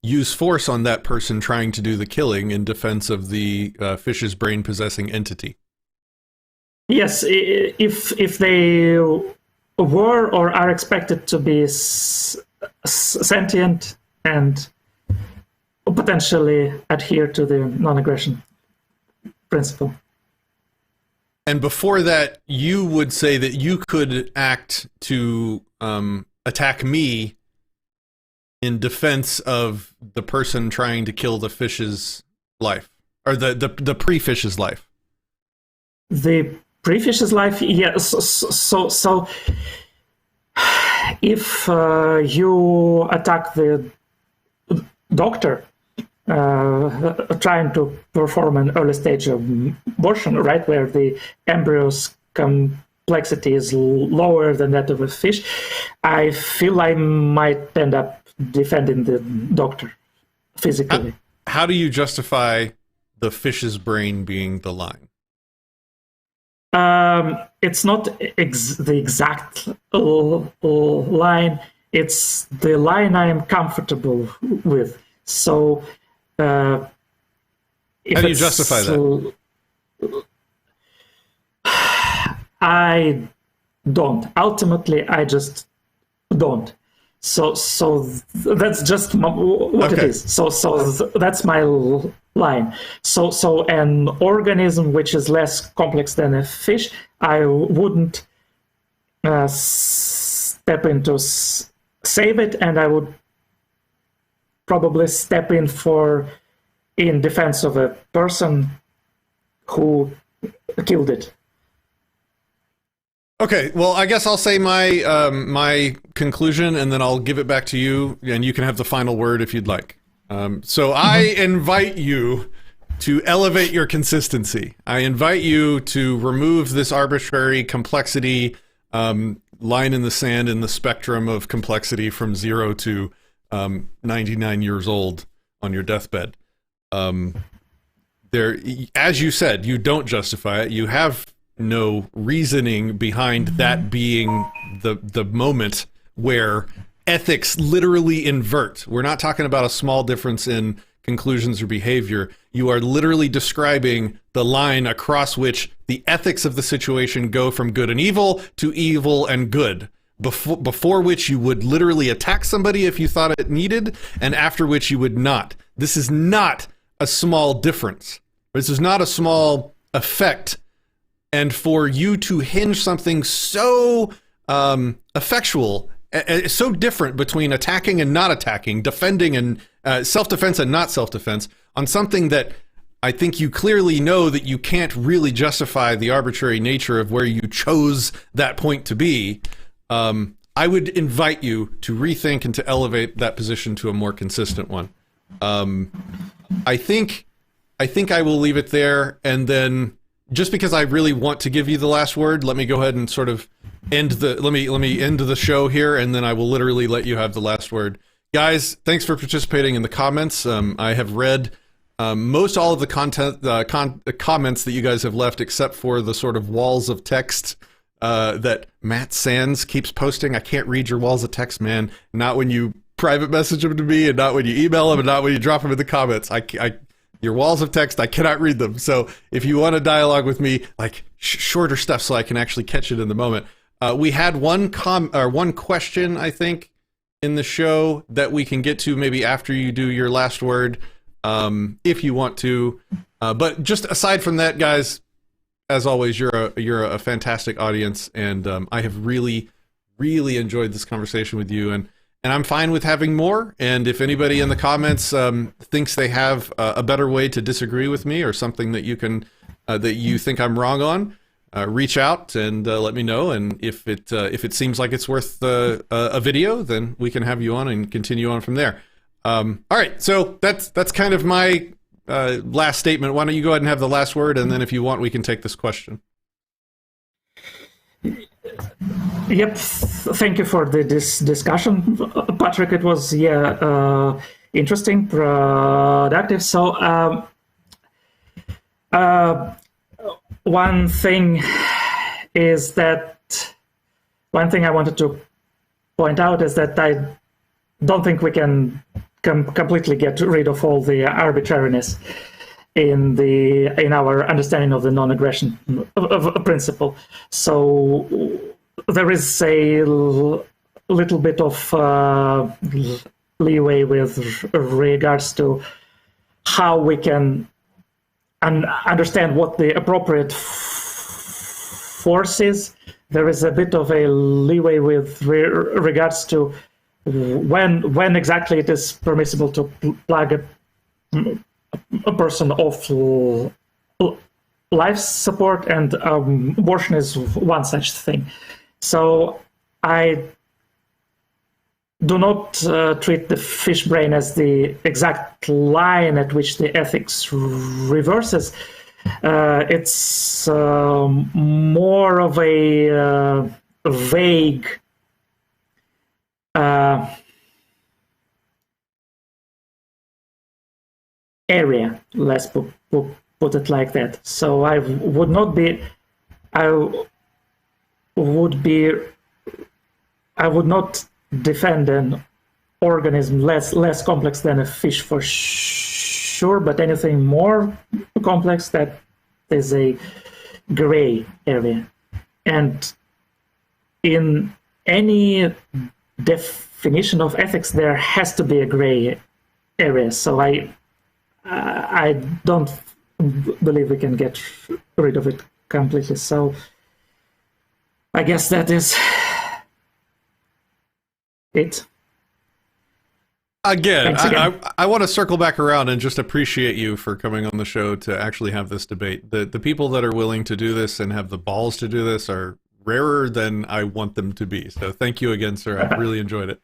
use force on that person trying to do the killing in defense of the fish's brain possessing entity? Yes, if they were or are expected to be sentient and potentially adhere to the non-aggression principle. And before that, you would say that you could act to attack me in defense of the person trying to kill the fish's life, or the pre-fish's life. The pre-fish's life, yes. So if you attack the doctor trying to perform an early stage abortion, right, where the embryo's complexity is lower than that of a fish, I feel I might end up defending the doctor physically. How do you justify the fish's brain being the line? It's not the exact line. It's the line I am comfortable with. So, how do you justify that? I don't. Ultimately, I just don't. So that's just what it is. So that's my line. So an organism which is less complex than a fish, I wouldn't step in to save it, and I would probably step in in defense of a person who killed it. Okay, well, I guess I'll say my my conclusion, and then I'll give it back to you, and you can have the final word if you'd like. So I invite you to elevate your consistency. I invite you to remove this arbitrary complexity line in the sand in the spectrum of complexity from 0 to 99 years old on your deathbed. There, as you said, you don't justify it. You have no reasoning behind that being the moment where ethics literally invert. We're not talking about a small difference in conclusions or behavior. You are literally describing the line across which the ethics of the situation go from good and evil to evil and good. Before which you would literally attack somebody if you thought it needed, and after which you would not. This is not a small difference. This is not a small effect. And for you to hinge something so effectual, so different between attacking and not attacking, defending and self-defense and not self-defense, on something that I think you clearly know that you can't really justify the arbitrary nature of where you chose that point to be, I would invite you to rethink and to elevate that position to a more consistent one. I think I will leave it there, and then just because I really want to give you the last word, let me go ahead and sort of end the show here, and then I will literally let you have the last word. Guys, thanks for participating in the comments. I have read most all of the comments that you guys have left, except for the sort of walls of text that Matt Sands keeps posting. I can't read your walls of text, man. Not when you private message them to me, and not when you email them, and not when you drop them in the comments. Your walls of text, I cannot read them. So if you want to dialogue with me, like shorter stuff, so I can actually catch it in the moment. We had one question, I think, in the show that we can get to maybe after you do your last word, if you want to. But just aside from that, guys, as always, you're a fantastic audience, and I have really, really enjoyed this conversation with you, and I'm fine with having more. And if anybody in the comments thinks they have a better way to disagree with me, or something that you can that you think I'm wrong on, reach out and let me know. And if it seems like it's worth a video, then we can have you on and continue on from there. All right, so that's kind of my last statement. Why don't you go ahead and have the last word, and then if you want, we can take this question. Yep, thank you for this discussion, Patrick. It was interesting, productive. So one thing I wanted to point out is that I don't think we can completely get rid of all the arbitrariness in our understanding of the non-aggression principle. So there is a little bit of leeway with regards to how we can understand what the appropriate force is. There is a bit of a leeway with regards to when exactly it is permissible to plug a person off life support, and abortion is one such thing. So I do not treat the fish brain as the exact line at which the ethics reverses. It's more of a vague area, let's put it like that. So I would not defend an organism less complex than a fish for sure, but anything more complex, that is a gray area. And in any definition of ethics, there has to be a gray area. So I don't believe we can get rid of it completely. So I guess that is it. Again, I want to circle back around and just appreciate you for coming on the show to actually have this debate. The people that are willing to do this and have the balls to do this are rarer than I want them to be. So thank you again, sir. I really enjoyed it.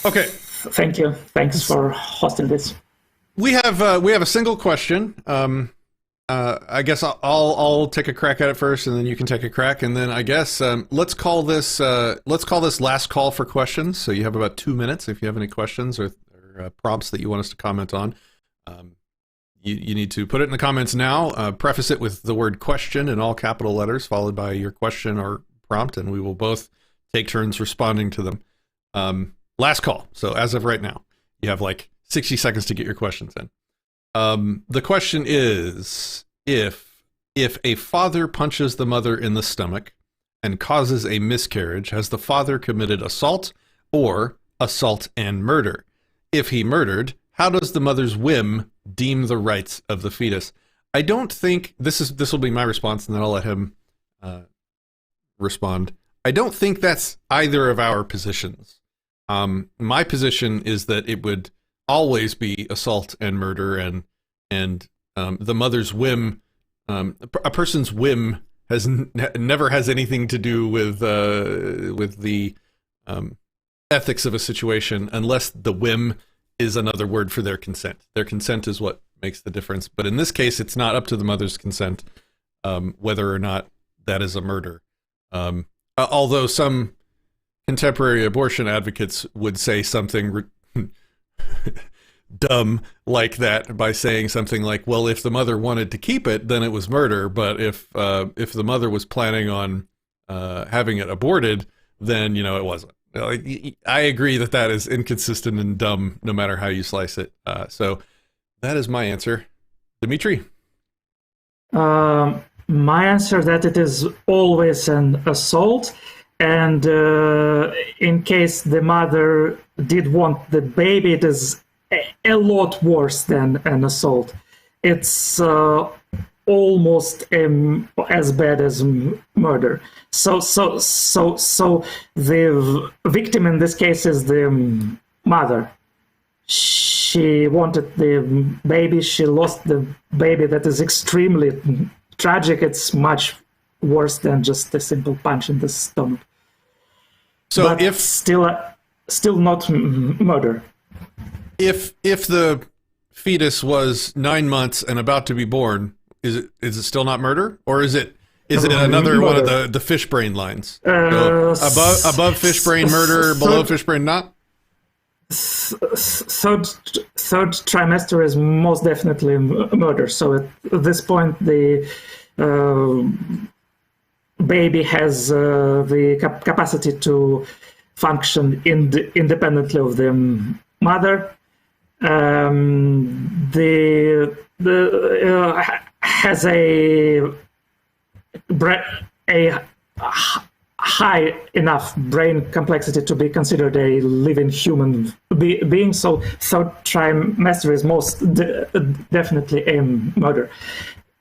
Okay. Thank you. Thanks for hosting this. We have a single question. I guess I'll take a crack at it first, and then you can take a crack, and then I guess let's call this last call for questions. So you have about 2 minutes if you have any questions or prompts that you want us to comment on. You need to put it in the comments now. Preface it with the word question in all capital letters, followed by your question or prompt, and we will both take turns responding to them. Last call. So as of right now, you have like 60 seconds to get your questions in. The question is, if a father punches the mother in the stomach and causes a miscarriage, has the father committed assault or assault and murder? If he murdered, how does the mother's whim deem the rights of the fetus? I don't think this will be my response, and then I'll let him respond. I don't think that's either of our positions. My position is that it would always be assault and murder, and the mother's whim, a person's whim never has anything to do with the ethics of a situation, unless the whim is another word for their consent. Their consent is what makes the difference. But in this case, it's not up to the mother's consent whether or not that is a murder. Although some contemporary abortion advocates would say something dumb like that by saying something like, well, if the mother wanted to keep it, then it was murder. But if the mother was planning on having it aborted, then, it wasn't. I agree that is inconsistent and dumb, no matter how you slice it. So that is my answer. Dimitri? My answer that it is always an assault, and in case the mother did want the baby, it is a lot worse than an assault. It's almost as bad as murder. So the victim in this case is the mother. She wanted the baby. She lost the baby. That is extremely tragic. It's much worse than just a simple punch in the stomach. So but if still not murder. If the fetus was 9 months and about to be born, is it still not murder, or is it another one of the fish brain lines? Above fish brain murder, below fish brain not? Third trimester is most definitely murder. So at this point, the baby has the capacity to function independently of the mother. Has a high enough brain complexity to be considered a living human being. So third trimester is most definitely a murder.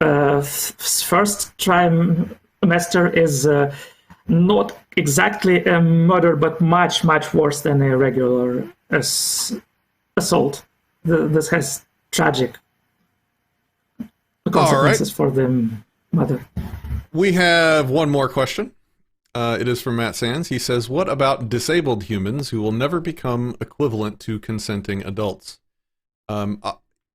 First trimester is not exactly a murder, but much worse than a regular assault. This has tragic consequences for the mother. We have one more question. It is from Matt Sands. He says, what about disabled humans who will never become equivalent to consenting adults?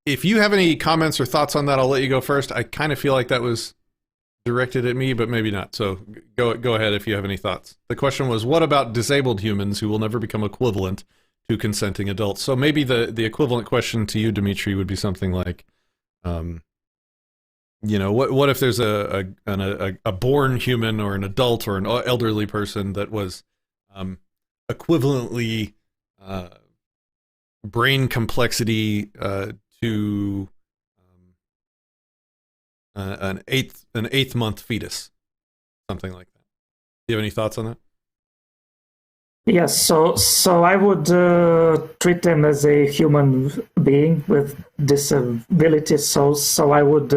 If you have any comments or thoughts on that, I'll let you go first. I kind of feel like that was directed at me, but maybe not. So go ahead if you have any thoughts. The question was, what about disabled humans who will never become equivalent to consenting adults? So maybe the equivalent question to you, Dimitri, would be something like, what if there's a born human or an adult or an elderly person that was equivalently brain complexity to an eighth month fetus, something like that. Do you have any thoughts on that? Yes, so I would treat them as a human being with disabilities. So I would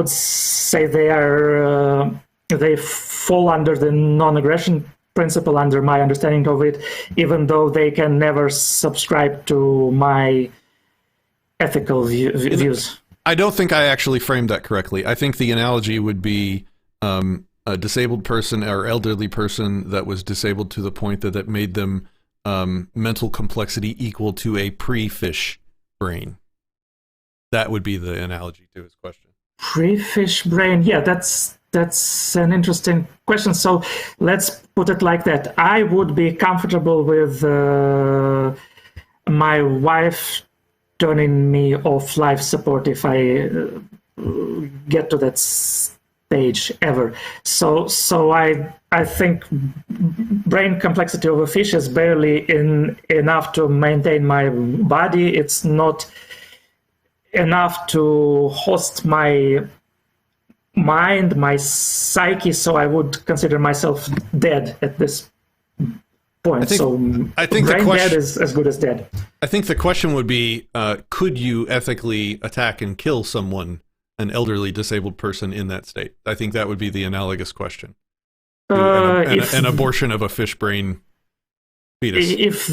say they fall under the non-aggression principle, under my understanding of it, even though they can never subscribe to my ethical views. I don't think I actually framed that correctly. I think the analogy would be a disabled person or elderly person that was disabled to the point that made them mental complexity equal to a pre-fish brain. That would be the analogy to his question. Pre-fish brain, yeah, that's an interesting question. So let's put it like that. I would be comfortable with my wife turning me off life support if I get to that stage ever. So I think brain complexity of a fish is barely enough to maintain my body. It's not enough to host my mind, my psyche, so I would consider myself dead at this point. I think brain dead is as good as dead. I think the question would be, could you ethically attack and kill someone, an elderly disabled person in that state? I think that would be the analogous question. An abortion of a fish brain fetus. If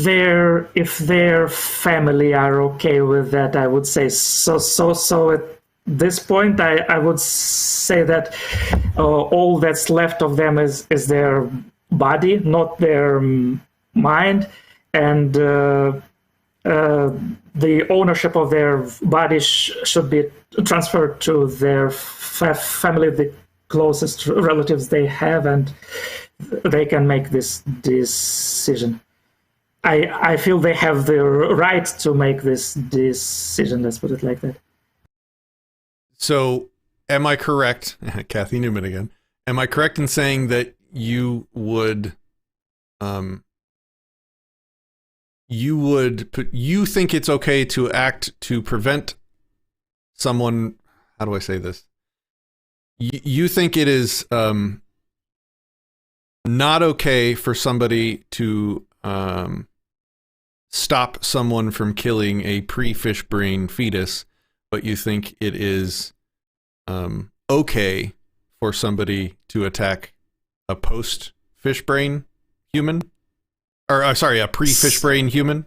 their family are okay with that, I would say so. At this point, I would say that all that's left of them is their body, not their mind, and the ownership of their body should be transferred to their family, the closest relatives they have, and they can make this decision. I feel they have the right to make this decision, let's put it like that. So, am I correct, Kathy Newman again, am I correct in saying that you would you think it's okay to act to prevent someone, how do I say this? You think it is not okay for somebody to stop someone from killing a pre-fish brain fetus, but you think it is okay for somebody to attack a post-fish brain human? Or, sorry, a pre-fish brain human?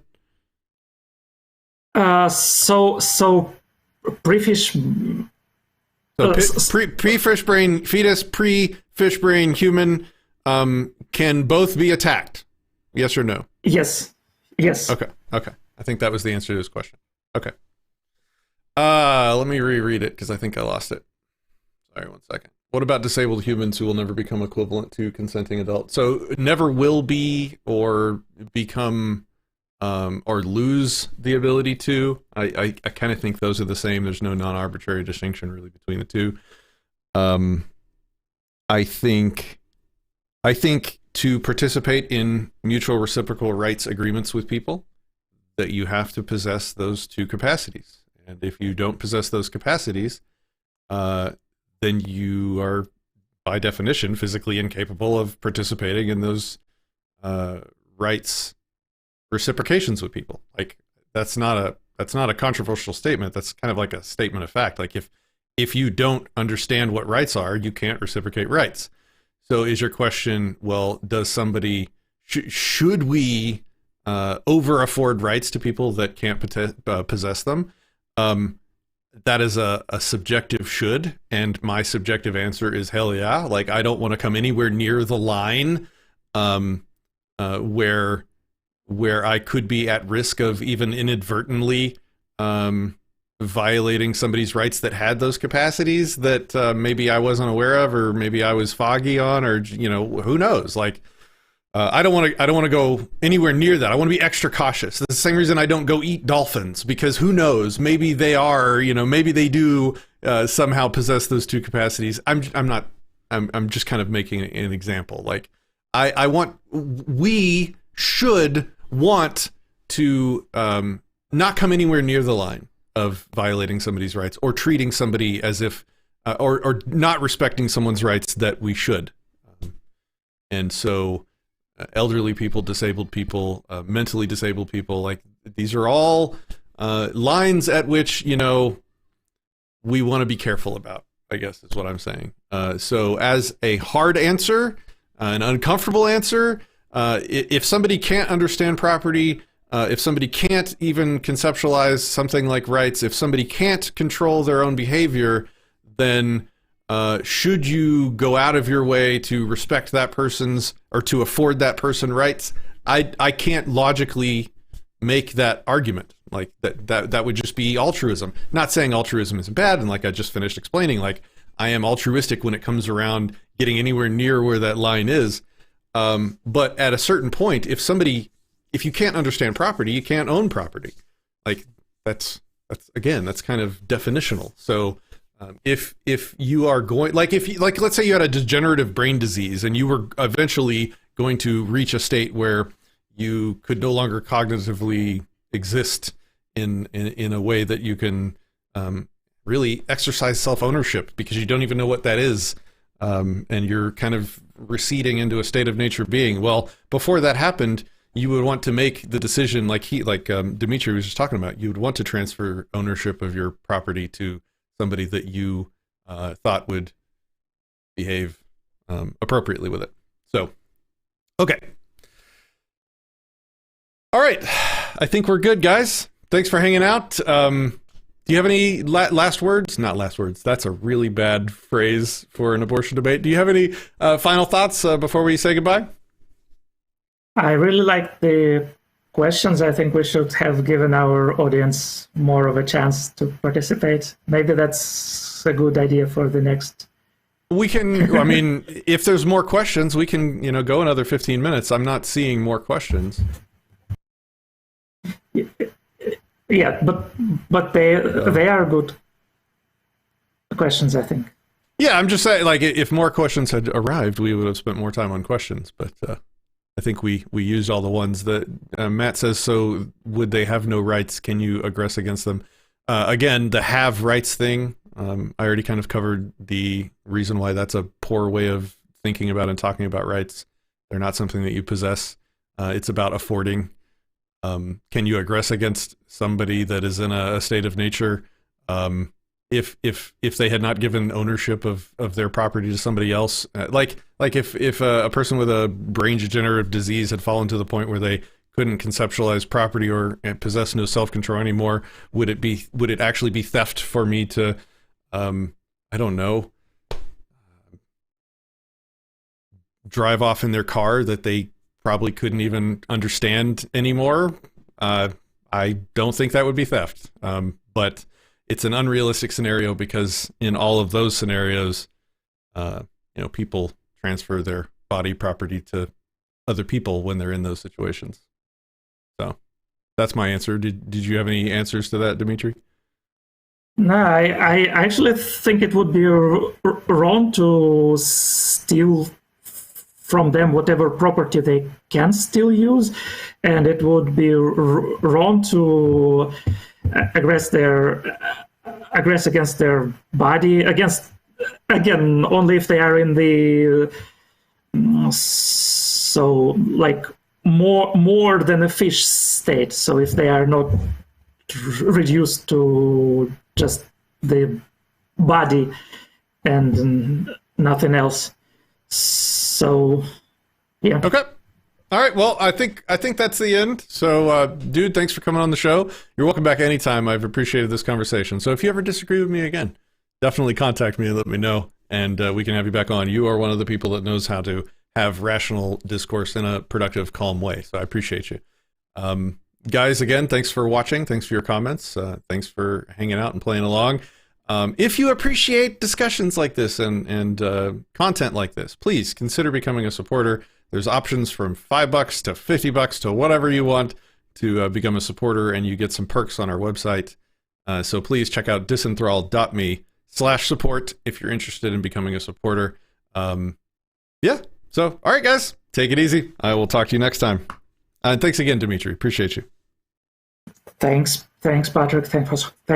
So pre-fish... So pre-fish brain fetus, pre-fish brain human can both be attacked? Yes or no? Yes. Okay. I think that was the answer to this question. Okay. Let me reread it because I think I lost it. Sorry, 1 second. What about disabled humans who will never become equivalent to consenting adults? So never will be or become or lose the ability to. I kind of think those are the same. There's no non-arbitrary distinction really between the two. I think to participate in mutual reciprocal rights agreements with people, that you have to possess those two capacities. And if you don't possess those capacities, then you are, by definition, physically incapable of participating in those rights reciprocations with people. Like that's not a controversial statement. That's kind of like a statement of fact. Like if you don't understand what rights are, you can't reciprocate rights. So is your question, well, does somebody should we over afford rights to people that can't possess them? That is a subjective should, and my subjective answer is hell yeah. Like I don't want to come anywhere near the line where I could be at risk of even inadvertently violating somebody's rights that had those capacities that maybe I wasn't aware of, or maybe I was foggy on, or who knows? Like I don't want to go anywhere near that. I want to be extra cautious. That's the same reason I don't go eat dolphins, because who knows? Maybe they are, maybe they do somehow possess those two capacities. I'm just kind of making an example. Like we should want to not come anywhere near the line of violating somebody's rights or treating somebody as if, or not respecting someone's rights that we should. And so elderly people, disabled people, mentally disabled people, like these are all lines at which, we want to be careful about, I guess is what I'm saying. So as a hard answer, an uncomfortable answer, if somebody can't understand property, if somebody can't even conceptualize something like rights, if somebody can't control their own behavior, then should you go out of your way to respect that person's, or to afford that person rights? I can't logically make that argument. Like that would just be altruism. Not saying altruism is bad, and like I just finished explaining, like I am altruistic when it comes around getting anywhere near where that line is. But at a certain point, if you can't understand property, you can't own property. Like that's kind of definitional. So If you are going, like let's say you had a degenerative brain disease and you were eventually going to reach a state where you could no longer cognitively exist in a way that you can really exercise self-ownership, because you don't even know what that is, and you're kind of receding into a state of nature being. Well, before that happened, you would want to make the decision, like Dimitri was just talking about. You would want to transfer ownership of your property to somebody that you thought would behave appropriately with it. So, okay. All right. I think we're good, guys. Thanks for hanging out. Do you have any last words? Not last words. That's a really bad phrase for an abortion debate. Do you have any final thoughts before we say goodbye? I really like the questions. I think we should have given our audience more of a chance to participate. Maybe that's a good idea for the next. We can, I mean, if there's more questions, we can, go another 15 minutes. I'm not seeing more questions. Yeah, but they are good questions, I think. Yeah, I'm just saying, like, if more questions had arrived, we would have spent more time on questions. But I think we used all the ones that Matt says. So would they have no rights? Can you aggress against them? Again, the have rights thing. I already kind of covered the reason why that's a poor way of thinking about and talking about rights. They're not something that you possess. It's about affording. Can you aggress against somebody that is in a state of nature? If they had not given ownership of their property to somebody else, like if a person with a brain degenerative disease had fallen to the point where they couldn't conceptualize property or possess no self-control anymore, would it actually be theft for me to, I don't know, drive off in their car that they probably couldn't even understand anymore? I don't think that would be theft, but it's an unrealistic scenario, because in all of those scenarios, people transfer their body property to other people when they're in those situations. So that's my answer. Did you have any answers to that, Dimitri? No, I actually think it would be wrong to steal from them whatever property they can still use, and it would be wrong to aggress against their body, only if they are in the more than a fish state. So if they are not reduced to just the body and nothing else. So, yeah. Okay. All right. Well, I think that's the end. So, dude, thanks for coming on the show. You're welcome back anytime. I've appreciated this conversation. So if you ever disagree with me again, definitely contact me and let me know, and we can have you back on. You are one of the people that knows how to have rational discourse in a productive, calm way. So I appreciate you. Guys, again, thanks for watching. Thanks for your comments. Thanks for hanging out and playing along. If you appreciate discussions like this and content like this, please consider becoming a supporter. There's options from $5 to $50 to whatever you want to become a supporter, and you get some perks on our website. So please check out disenthrall.me/support if you're interested in becoming a supporter. Yeah. So, all right, guys, take it easy. I will talk to you next time. And thanks again, Dimitri. Appreciate you. Thanks, Patrick. Thanks.